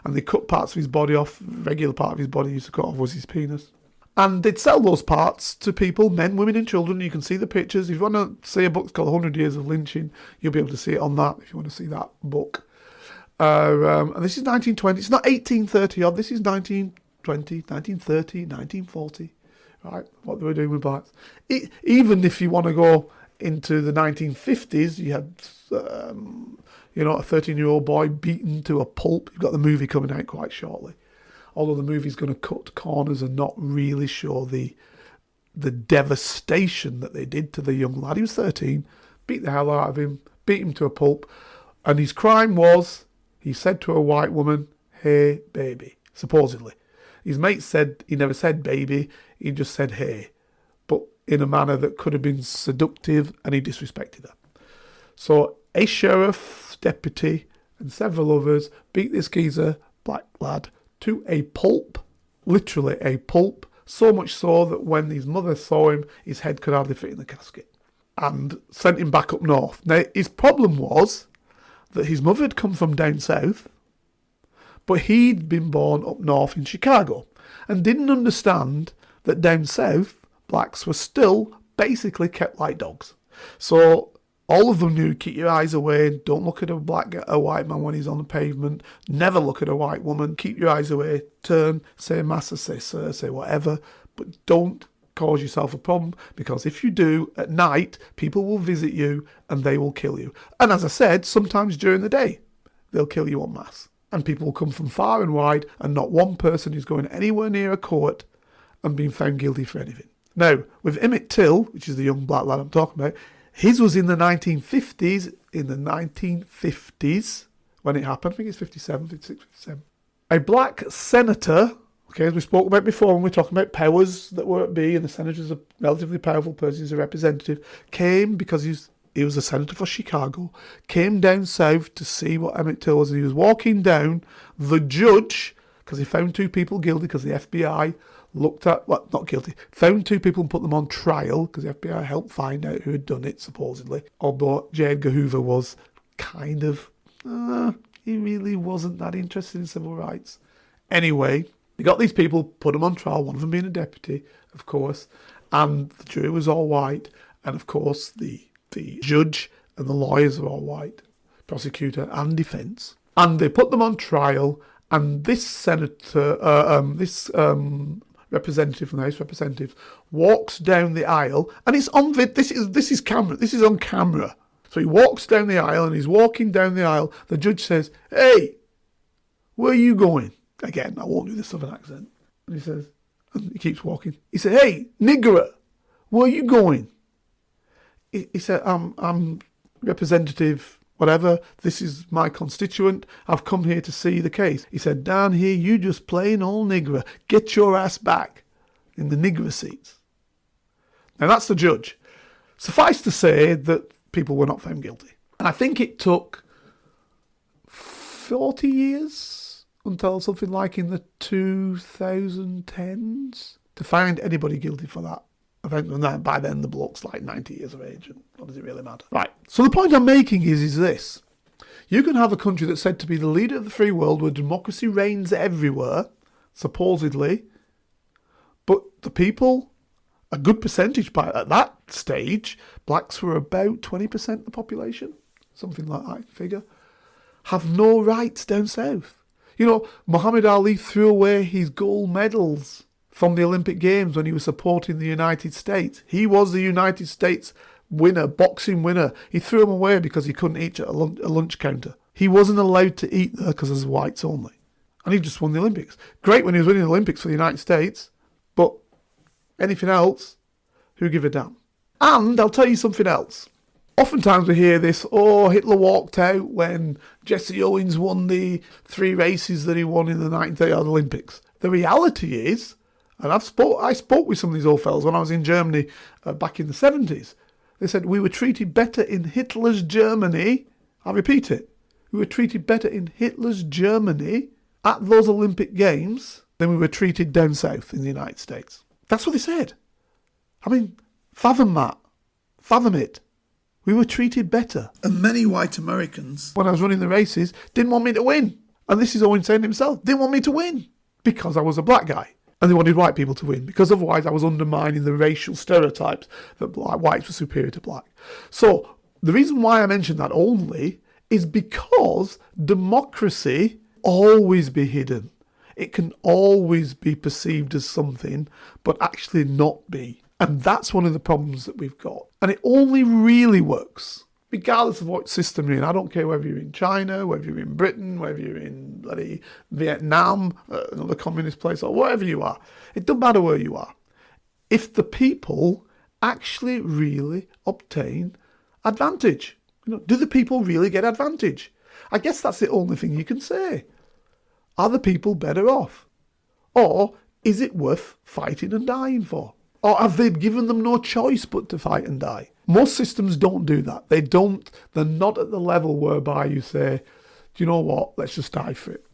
and they'd cut parts of his body off. Regular part of his body used to cut off was his penis. And they'd sell those parts to people, men, women and children. You can see the pictures. If you want to see a book called 100 Years of Lynching, you'll be able to see it on that if you want to see that book. And this is 1920. It's not 1830 odd. This is 1920, 1930, 1940. Right, what they were doing with blacks. Even if you want to go into the 1950s, you had, a 13-year-old boy beaten to a pulp. You've got the movie coming out quite shortly. Although the movie's going to cut corners and not really show the devastation that they did to the young lad. He was 13, beat the hell out of him, beat him to a pulp. And his crime was, he said to a white woman, "Hey, baby," supposedly. His mate said he never said baby, he just said hey, but in a manner that could have been seductive, and he disrespected her. So a sheriff, deputy, and several others beat this geezer, black lad, to a pulp, literally a pulp, so much so that when his mother saw him, his head could hardly fit in the casket, and sent him back up north. Now, his problem was that his mother had come from down south, but he'd been born up north in Chicago and didn't understand that down south, blacks were still basically kept like dogs. So all of them knew, keep your eyes away, don't look at a white man when he's on the pavement, never look at a white woman, keep your eyes away, turn, say massa, say sir, say whatever, but don't cause yourself a problem, because if you do, at night, people will visit you and they will kill you. And as I said, sometimes during the day, they'll kill you en masse. And people will come from far and wide, and not one person is going anywhere near a court and being found guilty for anything. Now, with Emmett Till, which is the young black lad I'm talking about, his was in the 1950s. In the 1950s, when it happened, I think it's 57, 56, 57. A black senator, okay, as we spoke about before when we were talking about powers that were at B, and the senator's a relatively powerful person, he's a representative, came because he was a senator for Chicago, came down south to see what Emmett Till was, and he was walking down, the judge, because he found two people guilty, because the FBI looked at, well, not guilty, found two people and put them on trial, because the FBI helped find out who had done it, supposedly. Although J. Edgar Hoover was kind of, he really wasn't that interested in civil rights. Anyway, they got these people, put them on trial, one of them being a deputy, of course, and the jury was all white, and of course the judge and the lawyers are all white, prosecutor and defence. And they put them on trial, and this senator, representative from the House of Representatives, walks down the aisle, and it's on this is on camera. So he walks down the aisle, and he's walking down the aisle. The judge says, "Hey, where are you going?" Again, I won't do the southern accent. And he says, and he keeps walking. He said, "Hey, nigger, where are you going?" He said, I'm representative, whatever, this is my constituent, I've come here to see the case. He said, "Down here, you just plain old nigger, get your ass back in the nigger seats." Now that's the judge. Suffice to say that people were not found guilty. And I think it took 40 years until something like in the 2010s to find anybody guilty for that. And by then the bloke's like 90 years of age, and what does it really matter? Right, so the point I'm making is this. You can have a country that's said to be the leader of the free world where democracy reigns everywhere, supposedly, but the people, a good percentage at that stage, blacks were about 20% of the population, something like that figure, have no rights down south. You know, Muhammad Ali threw away his gold medals from the Olympic Games when he was supporting the United States. He was the United States winner, boxing winner. He threw them away because he couldn't eat at a lunch counter. He wasn't allowed to eat there because there's whites only. And he just won the Olympics. Great when he was winning the Olympics for the United States, but anything else, who give a damn? And I'll tell you something else. Oftentimes we hear this, Hitler walked out when Jesse Owens won the 3 races that he won in the 1930 Olympics. The reality is, and I spoke with some of these old fellas when I was in Germany back in the 70s. They said, we were treated better in Hitler's Germany. I repeat it. We were treated better in Hitler's Germany at those Olympic Games than we were treated down south in the United States. That's what they said. I mean, fathom that. Fathom it. We were treated better. And many white Americans, when I was running the races, didn't want me to win. And this is Owen saying himself, didn't want me to win because I was a black guy. And they wanted white people to win because otherwise I was undermining the racial stereotypes that whites were superior to black. So the reason why I mention that only is because democracy always be hidden. It can always be perceived as something, but actually not be. And that's one of the problems that we've got. And it only really works, regardless of what system you're in. I don't care whether you're in China, whether you're in Britain, whether you're in bloody Vietnam, another communist place, or wherever you are. It doesn't matter where you are. If the people actually really obtain advantage. Do the people really get advantage? I guess that's the only thing you can say. Are the people better off? Or is it worth fighting and dying for? Or have they given them no choice but to fight and die? Most systems don't do that. They're not at the level whereby you say, do you know what, let's just die for it.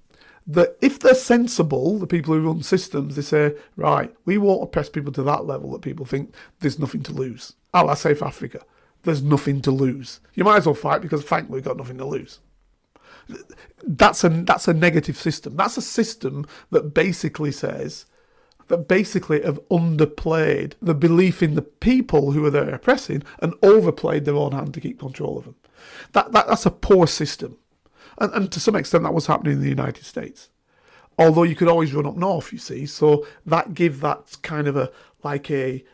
If they're sensible, the people who run systems, they say, right, we won't oppress people to that level that people think there's nothing to lose. I say for Africa, there's nothing to lose. You might as well fight because frankly, we've got nothing to lose. That's a negative system. That's a system that basically says, that basically have underplayed the belief in the people who are there oppressing and overplayed their own hand to keep control of them. That's a poor system. And to some extent that was happening in the United States. Although you could always run up north, you see, so that gave that kind of like a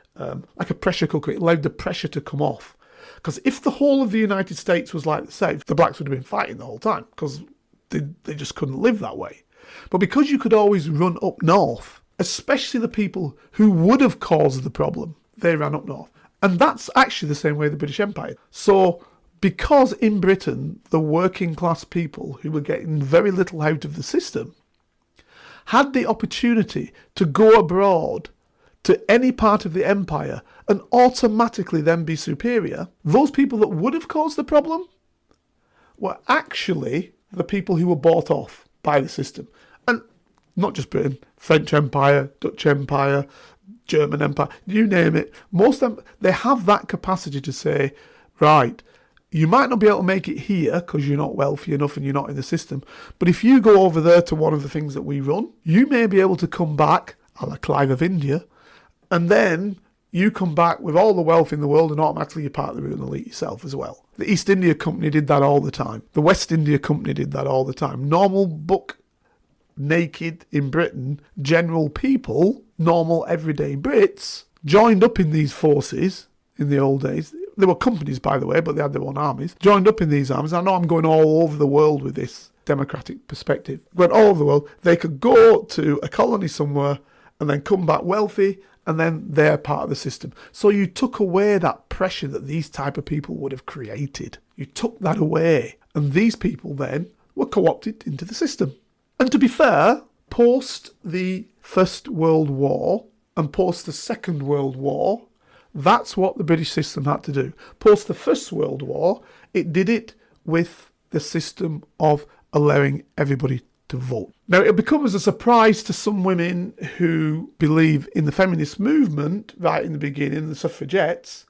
pressure cooker. It allowed the pressure to come off. Because if the whole of the United States was like the South, the blacks would have been fighting the whole time because they just couldn't live that way. But because you could always run up north, especially the people who would have caused the problem, they ran up north. And that's actually the same way the British Empire. So because in Britain, the working class people who were getting very little out of the system had the opportunity to go abroad to any part of the empire and automatically then be superior, those people that would have caused the problem were actually the people who were bought off by the system. And not just Britain, French Empire, Dutch Empire, German Empire, you name it. Most of them, they have that capacity to say, right, you might not be able to make it here because you're not wealthy enough and you're not in the system. But if you go over there to one of the things that we run, you may be able to come back, a la Clive of India, and then you come back with all the wealth in the world and automatically you're part of the ruling elite yourself as well. The East India Company did that all the time. The West India Company did that all the time. Normal buck naked in Britain, general people, normal everyday Brits, joined up in these forces in the old days. They were companies, by the way, but they had their own armies. Joined up in these armies. I know I'm going all over the world with this democratic perspective. Went all over the world. They could go to a colony somewhere and then come back wealthy, and then they're part of the system. So you took away that pressure that these type of people would have created. You took that away. And these people then were co-opted into the system. And to be fair, post the First World War and post the Second World War, that's what the British system had to do. Post the First World War, it did it with the system of allowing everybody to vote. Now, it'll become as a surprise to some women who believe in the feminist movement right in the beginning, the suffragettes,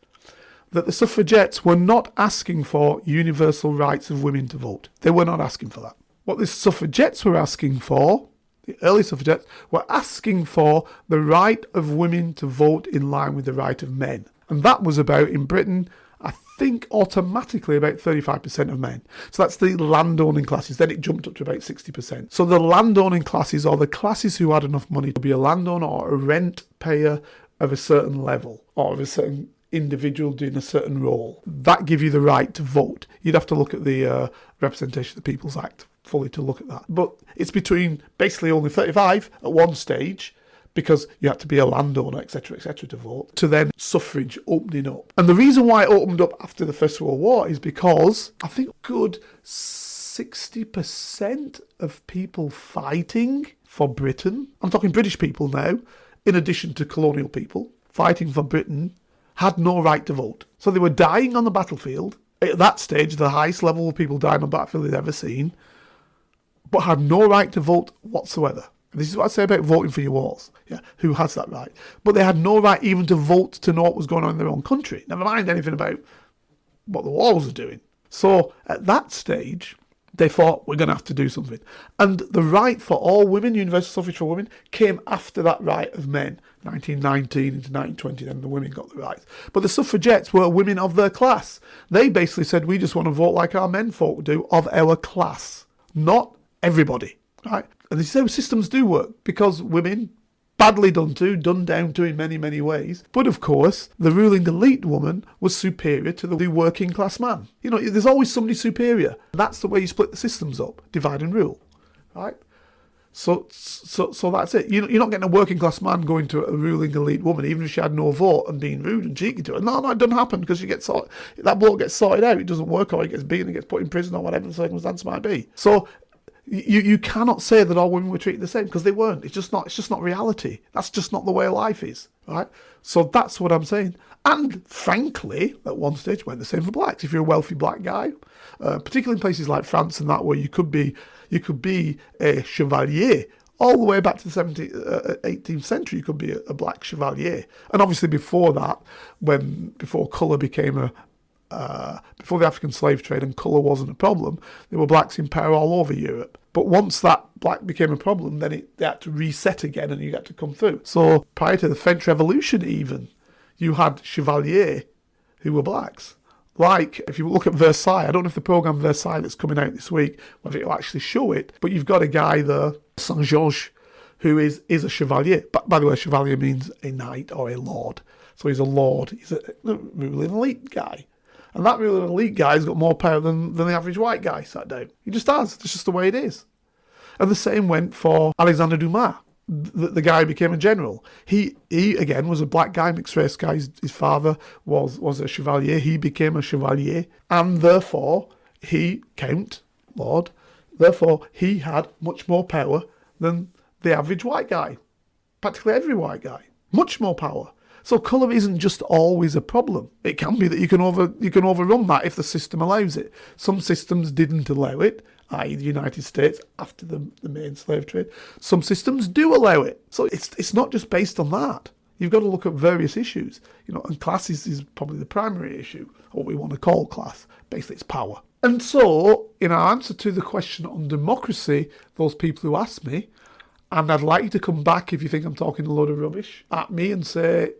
that the suffragettes were not asking for universal rights of women to vote. They were not asking for that. What the suffragettes were asking for, the early suffragettes, were asking for the right of women to vote in line with the right of men. And that was about, in Britain, I think automatically about 35% of men. So that's the landowning classes. Then it jumped up to about 60%. So the landowning classes are the classes who had enough money to be a landowner or a rent payer of a certain level, or of a certain individual doing a certain role. That give you the right to vote. You'd have to look at the Representation of the People's Act fully to look at that. But it's between basically only 35 at one stage, because you had to be a landowner, etc., to vote, to then suffrage opening up. And the reason why it opened up after the First World War is because I think good 60% of people fighting for Britain, I'm talking British people now, in addition to colonial people, fighting for Britain, had no right to vote. So they were dying on the battlefield. At that stage, the highest level of people dying on the battlefield they'd ever seen, but had no right to vote whatsoever. This is what I say about voting for your wars. Yeah, who has that right? But they had no right even to vote to know what was going on in their own country. Never mind anything about what the wars were doing. So at that stage, they thought, we're going to have to do something. And the right for all women, universal suffrage for women, came after that right of men. 1919 into 1920, then the women got the rights. But the suffragettes were women of their class. They basically said, we just want to vote like our men folk do, of our class. Not everybody, right? And this is how systems do work, because women, badly done down to in many, many ways. But of course, the ruling elite woman was superior to the working class man. You know, there's always somebody superior. That's the way you split the systems up, divide and rule, right? So that's it. You're not getting a working class man going to a ruling elite woman, even if she had no vote, and being rude and cheeky to her. No, it doesn't happen, because that bloke gets sorted out. It doesn't work, or he gets beaten and gets put in prison, or whatever the circumstance might be. So you cannot say that all women were treated the same, because they weren't. It's just not reality. That's just not the way life is, right? So that's what I'm saying. And frankly, at one stage, went the same for blacks. If you're a wealthy black guy, particularly in places like France and that, where you could be a chevalier. All the way back to the 18th century, you could be a black chevalier. And obviously before that, before colour became before the African slave trade and colour wasn't a problem, there were blacks in power all over Europe. But once that black became a problem, then they had to reset again, and you had to come through. So prior to the French Revolution even, you had chevaliers who were blacks. Like, if you look at Versailles, I don't know if the programme Versailles that's coming out this week, whether it'll actually show it, but you've got a guy there, Saint-Georges, who is a chevalier. But by the way, chevalier means a knight or a lord. So he's a lord. He's a ruling elite guy. And that ruling elite guy's got more power than the average white guy sat down. He just has. It's just the way it is. And the same went for Alexander Dumas. The guy became a general. He again was a black guy, mixed race guy. His father was a chevalier. He became a chevalier, and therefore he Therefore he had much more power than the average white guy. Practically every white guy, much more power. So colour isn't just always a problem. It can be that you can overrun that if the system allows it. Some systems didn't allow it, i.e. the United States after the main slave trade. Some systems do allow it. So it's not just based on that. You've got to look at various issues. And class is probably the primary issue, or what we want to call class. Basically, it's power. And so, in our answer to the question on democracy, those people who asked me, and I'd like you to come back if you think I'm talking a load of rubbish at me and say,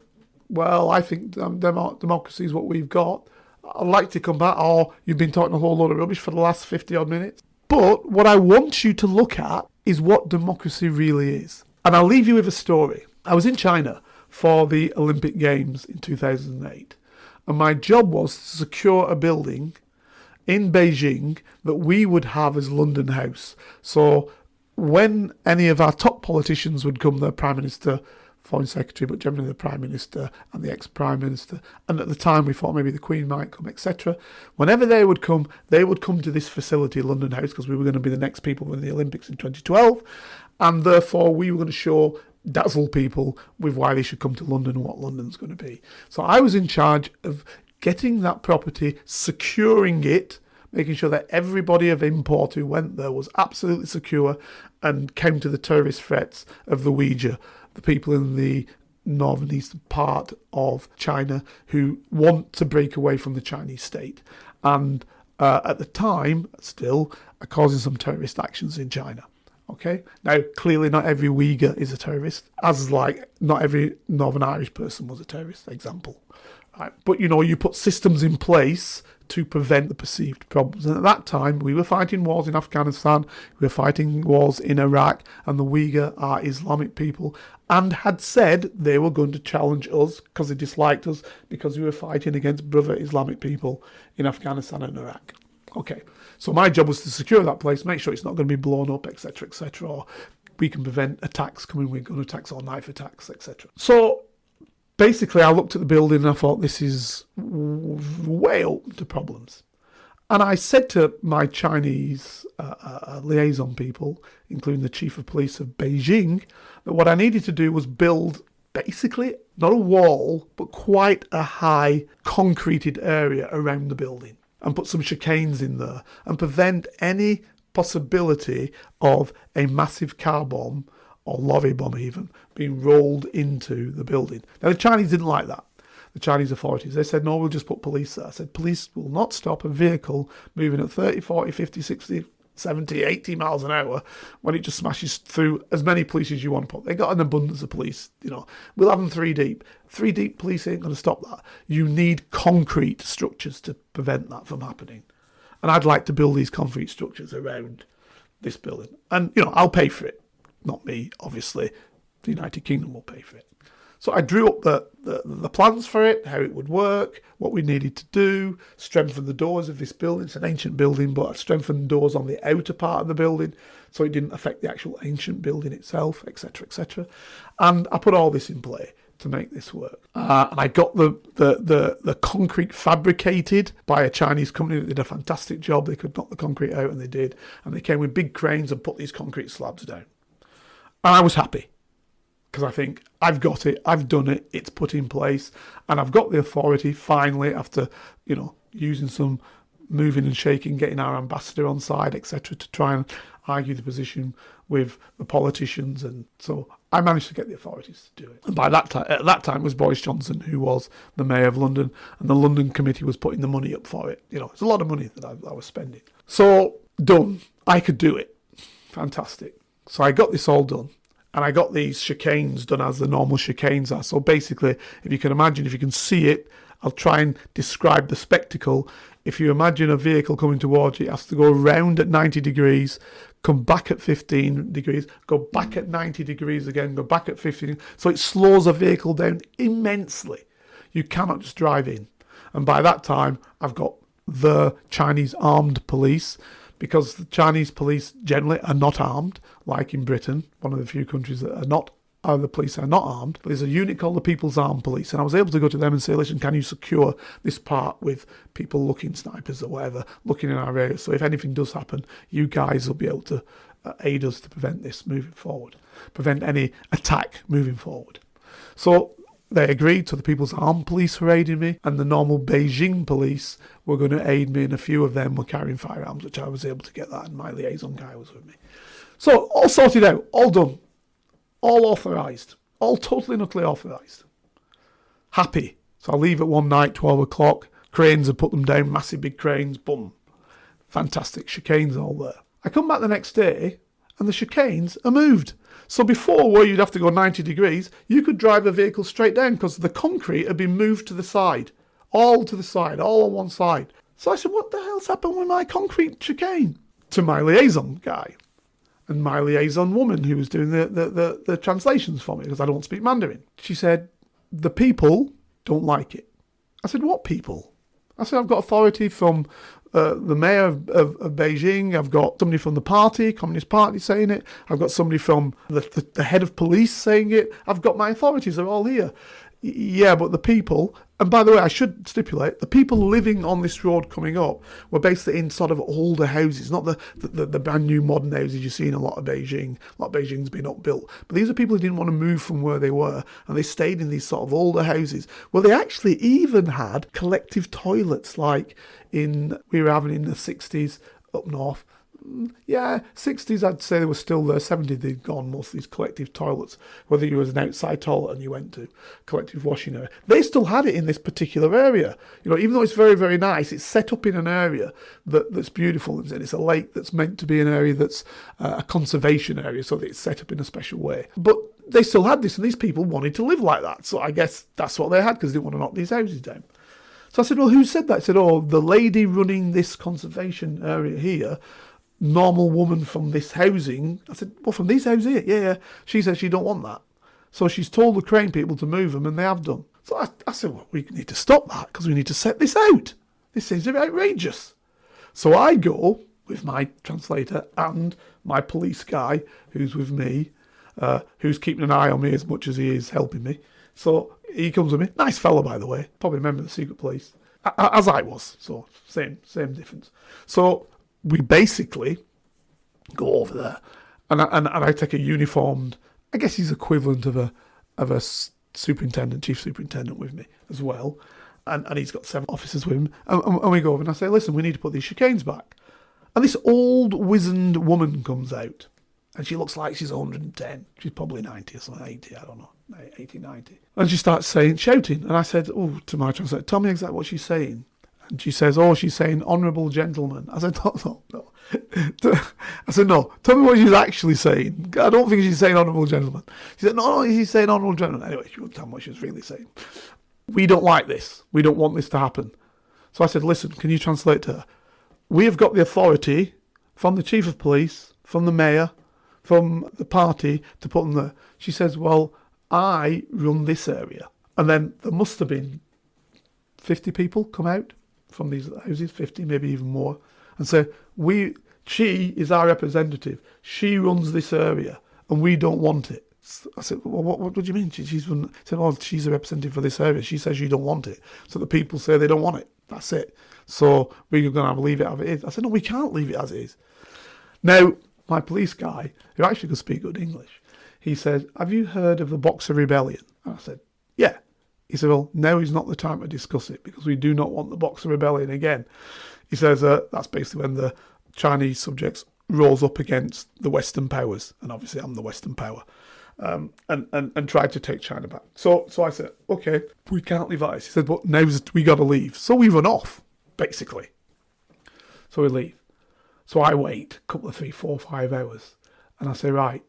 well, I think democracy is what we've got. I'd like to come back, or you've been talking a whole load of rubbish for the last 50 odd minutes. But what I want you to look at is what democracy really is. And I'll leave you with a story. I was in China for the Olympic Games in 2008. And my job was to secure a building in Beijing that we would have as London House. So when any of our top politicians would come, the Prime Minister, Foreign Secretary, but generally the Prime Minister and the ex-Prime Minister, and at the time we thought maybe the Queen might come, etc. Whenever they would come to this facility, London House, because we were going to be the next people in the Olympics in 2012, and therefore we were going to dazzle people with why they should come to London and what London's going to be. So I was in charge of getting that property, securing it, making sure that everybody of import who went there was absolutely secure and counter the terrorist threats of the Uyghur, the people in the northern eastern part of China who want to break away from the Chinese state. And at the time, still, are causing some terrorist actions in China. Okay? Now, clearly not every Uyghur is a terrorist, as like not every Northern Irish person was a terrorist, example. Right? But, you put systems in place to prevent the perceived problems. And at that time, we were fighting wars in Afghanistan, we were fighting wars in Iraq, and the Uyghur are Islamic people, and had said they were going to challenge us because they disliked us because we were fighting against brother Islamic people in Afghanistan and Iraq. Okay, so my job was to secure that place, make sure it's not going to be blown up, etc., etc., or we can prevent attacks coming with gun attacks or knife attacks, etc. So basically, I looked at the building and I thought, this is way open to problems. And I said to my Chinese liaison people, including the chief of police of Beijing, that what I needed to do was build basically not a wall, but quite a high concreted area around the building and put some chicanes in there and prevent any possibility of a massive car bomb or lorry bomb even, being rolled into the building. Now, the Chinese didn't like that. The Chinese authorities, they said, no, we'll just put police there. I said, police will not stop a vehicle moving at 30, 40, 50, 60, 70, 80 miles an hour when it just smashes through as many police as you want to put. They got an abundance of police, We'll have them 3 deep. 3 deep police ain't going to stop that. You need concrete structures to prevent that from happening. And I'd like to build these concrete structures around this building. And, I'll pay for it. Not me, obviously. The United Kingdom will pay for it. So I drew up the plans for it, how it would work, what we needed to do, strengthen the doors of this building. It's an ancient building, but I strengthened the doors on the outer part of the building so it didn't affect the actual ancient building itself, etc., etc. And I put all this in play to make this work. And I got the concrete fabricated by a Chinese company that did a fantastic job. They could knock the concrete out, and they did. And they came with big cranes and put these concrete slabs down. And I was happy, because I think I've got it, I've done it, it's put in place, and I've got the authority finally after, using some moving and shaking, getting our ambassador on side, etc., to try and argue the position with the politicians. And so I managed to get the authorities to do it. And by that time, at that time, was Boris Johnson, who was the mayor of London, and the London committee was putting the money up for it. It's a lot of money that I was spending. So done. I could do it. Fantastic. So I got this all done. And I got these chicanes done as the normal chicanes are. So basically, if you can imagine, if you can see it, I'll try and describe the spectacle. If you imagine a vehicle coming towards you, it has to go around at 90 degrees, come back at 15 degrees, go back at 90 degrees again, go back at 15. So it slows a vehicle down immensely. You cannot just drive in. And by that time, I've got the Chinese armed police, because the Chinese police generally are not armed, like in Britain, one of the few countries that the police are not armed. But there's a unit called the People's Armed Police, and I was able to go to them and say, listen, can you secure this part with people looking, snipers or whatever, looking in our area, so if anything does happen, you guys will be able to aid us to prevent this moving forward, prevent any attack moving forward. So they agreed, so the People's Armed Police were aiding me, and the normal Beijing police were going to aid me, and a few of them were carrying firearms, which I was able to get that, and my liaison guy was with me. So, all sorted out, all done, all authorised, all totally and utterly authorised. Happy. So I leave at one night, 12 o'clock, cranes have put them down, massive big cranes, boom. Fantastic, chicanes all there. I come back the next day, and the chicanes are moved. So before, where you'd have to go 90 degrees, you could drive a vehicle straight down because the concrete had been moved to the side, all to the side, all on one side. So I said, what the hell's happened with my concrete chicane? To my liaison guy and my liaison woman who was doing the translations for me because I don't speak Mandarin. She said, the people don't like it. I said, what people? I said, I've got authority from the mayor of Beijing. I've got somebody from the party, Communist Party, saying it. I've got somebody from the head of police saying it. I've got my authorities. They're all here. Yeah, but the people, and by the way, I should stipulate, the people living on this road coming up were basically in sort of older houses, not the brand new modern houses you see in a lot of Beijing. A lot of Beijing's been upbuilt. But these are people who didn't want to move from where they were, and they stayed in these sort of older houses. Well, they actually even had collective toilets like we were having in the 60s up north. Yeah, 60s I'd say they were still there. 70s they'd gone, most of these collective toilets, whether you was an outside toilet and you went to collective washing area. They still had it in this particular area. Even though it's very, very nice, it's set up in an area that's beautiful, and it's a lake that's meant to be an area that's a conservation area, so that it's set up in a special way. But they still had this, and these people wanted to live like that. So I guess that's what they had, because they didn't want to knock these houses down. So I said, well, who said that? He said, oh, the lady running this conservation area here, normal woman from this housing. I said, well, from these houses here? Yeah. She said she don't want that. So she's told the crane people to move them, and they have done. So I said, well, we need to stop that, because we need to set this out. This seems outrageous. So I go with my translator and my police guy who's with me, who's keeping an eye on me as much as he is helping me. So he comes with me. Nice fellow, by the way. Probably a member of the secret police. As I was. So same difference. So we basically go over there. And I take a uniformed, I guess he's equivalent of a superintendent, chief superintendent with me as well. And he's got 7 officers with him. And we go over and I say, listen, we need to put these chicanes back. And this old wizened woman comes out. And she looks like she's 110. She's probably 90 or something, 80, I don't know, 80, 90. And she starts shouting. And I said, oh, to my translator, tell me exactly what she's saying. And she says, oh, she's saying, honourable gentleman. I said, no. I said, no, tell me what she's actually saying. I don't think she's saying honourable gentleman. She said, no, she's saying honourable gentleman. Anyway, she wouldn't tell me what she was really saying. We don't like this. We don't want this to happen. So I said, listen, can you translate to her? We have got the authority from the chief of police, from the mayor, from the party to put them there. She says, well, I run this area. And then there must have been 50 people come out from these houses, 50, maybe even more, and say, she is our representative. She runs this area and we don't want it. I said, well, what do you mean? She said, oh, she's a representative for this area. She says you don't want it. So the people say they don't want it. That's it. So we're going to have to leave it as it is. I said, no, we can't leave it as it is. Now, my police guy, who actually could speak good English, he said, have you heard of the Boxer Rebellion? And I said, yeah. He said, well, now is not the time to discuss it because we do not want the Boxer Rebellion again. He says that's basically when the Chinese subjects rose up against the Western powers. And obviously I'm the Western power. And tried to take China back. So I said, okay, we can't leave that. He said, but now we got to leave. So we run off, basically. So we leave. So I wait a couple of 3, 4, 5 hours. And I say, right.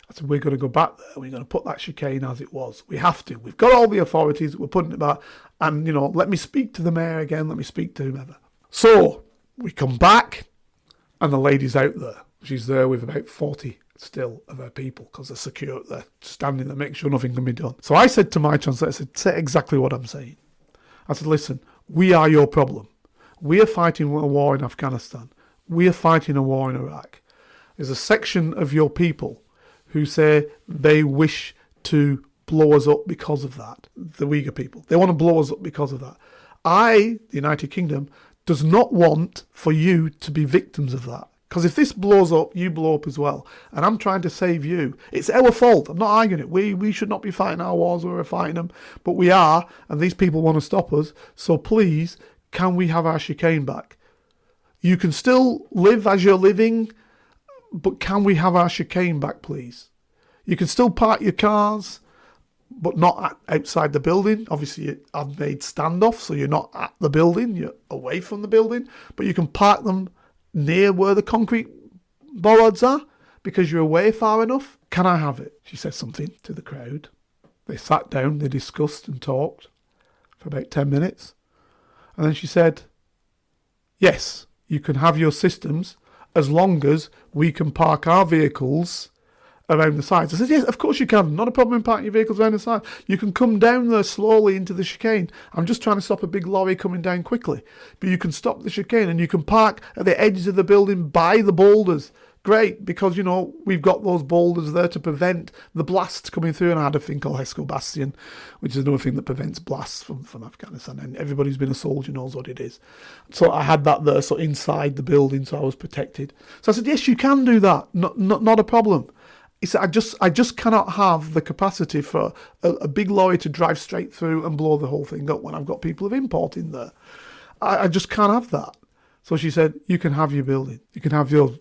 I said, we're going to go back there. We're going to put that chicane as it was. We have to. We've got all the authorities. We're putting it back. And, let me speak to the mayor again. Let me speak to whomever. So we come back and the lady's out there. She's there with about 40 still of her people because they're secure. They're standing there, making sure nothing can be done. So I said to my translator, I said, say exactly what I'm saying. I said, listen, we are your problem. We are fighting a war in Afghanistan. We are fighting a war in Iraq. There's a section of your people who say they wish to blow us up because of that. The Uyghur people. They want to blow us up because of that. The United Kingdom, does not want for you to be victims of that. Because if this blows up, you blow up as well. And I'm trying to save you. It's our fault. I'm not arguing it. We should not be fighting our wars when we're fighting them. But we are, and these people want to stop us. So please, can we have our chicane back? You can still live as you're living, but can we have our chicane back, please? You can still park your cars, but not outside the building. Obviously, I've made standoff, so you're not at the building. You're away from the building. But you can park them near where the concrete bollards are because you're away far enough. Can I have it? She said something to the crowd. They sat down, they discussed and talked for about 10 minutes. And then she said, yes, you can have your systems as long as we can park our vehicles around the sides. I said, yes, of course you can. Not a problem in parking your vehicles around the side. You can come down there slowly into the chicane. I'm just trying to stop a big lorry coming down quickly. But you can stop the chicane and you can park at the edges of the building by the boulders. Great, because, we've got those boulders there to prevent the blasts coming through. And I had a thing called Hesco Bastion, which is another thing that prevents blasts from Afghanistan. And everybody who's been a soldier knows what it is. So I had that there, so inside the building, so I was protected. So I said, yes, you can do that. Not a problem. He said, I just cannot have the capacity for a big lorry to drive straight through and blow the whole thing up when I've got people of import in there. I just can't have that. So she said, you can have your building. You can have those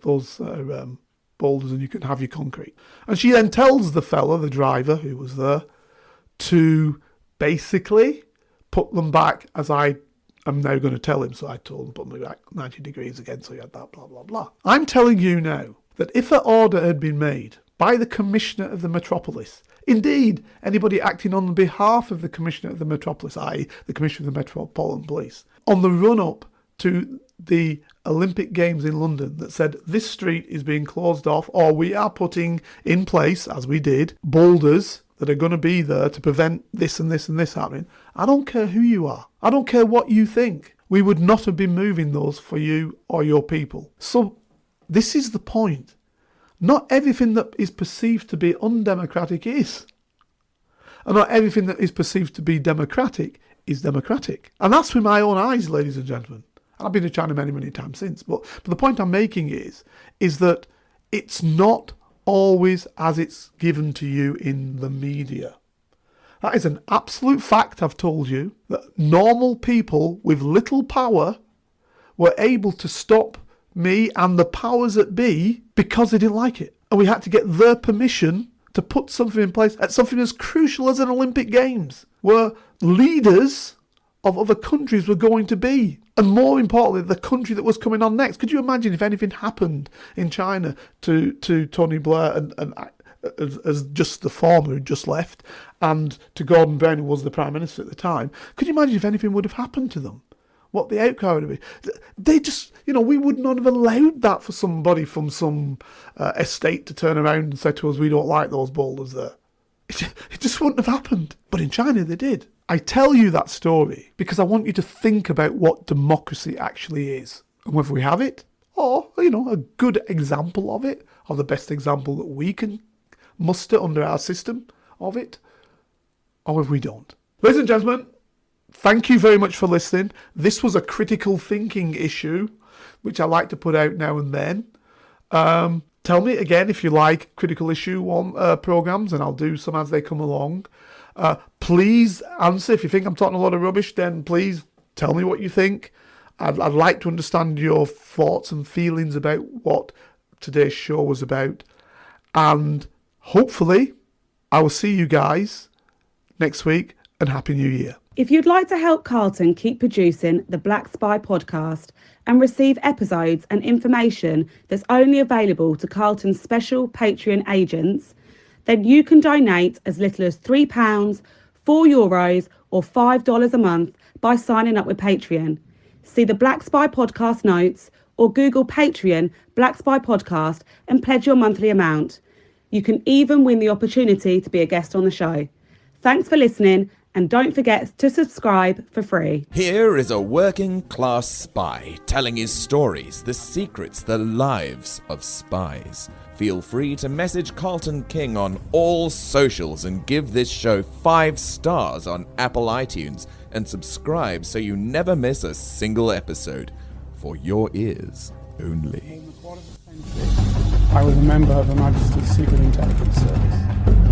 boulders and you can have your concrete. And she then tells the fella, the driver who was there, to basically put them back as I am now going to tell him. So I told him, put them back 90 degrees again, so he had that, blah, blah, blah. I'm telling you now that if an order had been made by the Commissioner of the Metropolis, Indeed, anybody acting on behalf of the Commissioner of the Metropolis, i.e. the Commissioner of the Metropolitan Police, on the run-up to the Olympic Games in London that said this street is being closed off, or we are putting in place, as we did, boulders that are going to be there to prevent this and this and this happening. I don't care who you are. I don't care what you think. We would not have been moving those for you or your people. So this is the point. Not everything that is perceived to be undemocratic is. And not everything that is perceived to be democratic is democratic. And that's with my own eyes, ladies and gentlemen. And I've been to China many, many times since. But the point I'm making is that it's not always as it's given to you in the media. That is an absolute fact, I've told you, that normal people with little power were able to stop me and the powers that be because they didn't like it. And we had to get their permission to put something in place at something as crucial as an Olympic Games, where leaders of other countries were going to be. And more importantly, the country that was coming on next. Could you imagine if anything happened in China to Tony Blair and as just the former who just left, and to Gordon Brown, who was the Prime Minister at the time? Could you imagine if anything would have happened to them? What the outcome would have been? They just, we would not have allowed that for somebody from some estate to turn around and say to us, we don't like those boulders there. It just wouldn't have happened. But in China, they did. I tell you that story because I want you to think about what democracy actually is, and whether we have it, or, a good example of it, or the best example that we can muster under our system of it, or if we don't. Ladies and gentlemen, thank you very much for listening. This was a critical thinking issue, which I like to put out now and then. Tell me again if you like critical issue programs, and I'll do some as they come along. Please answer. If you think I'm talking a lot of rubbish, then please tell me what you think. I'd like to understand your thoughts and feelings about what today's show was about. And hopefully, I will see you guys next week, and Happy New Year. If you'd like to help Carlton keep producing the Black Spy podcast and receive episodes and information that's only available to Carlton's special Patreon agents, then you can donate as little as £3, €4 or $5 a month by signing up with Patreon. See the Black Spy podcast notes or Google Patreon Black Spy podcast and pledge your monthly amount. You can even win the opportunity to be a guest on the show. Thanks for listening, and don't forget to subscribe for free. Here is a working class spy telling his stories, the secrets, the lives of spies. Feel free to message Carlton King on all socials and give this show 5 stars on Apple iTunes and subscribe so you never miss a single episode. For your ears only. I was a member of Her Majesty's Secret Intelligence Service.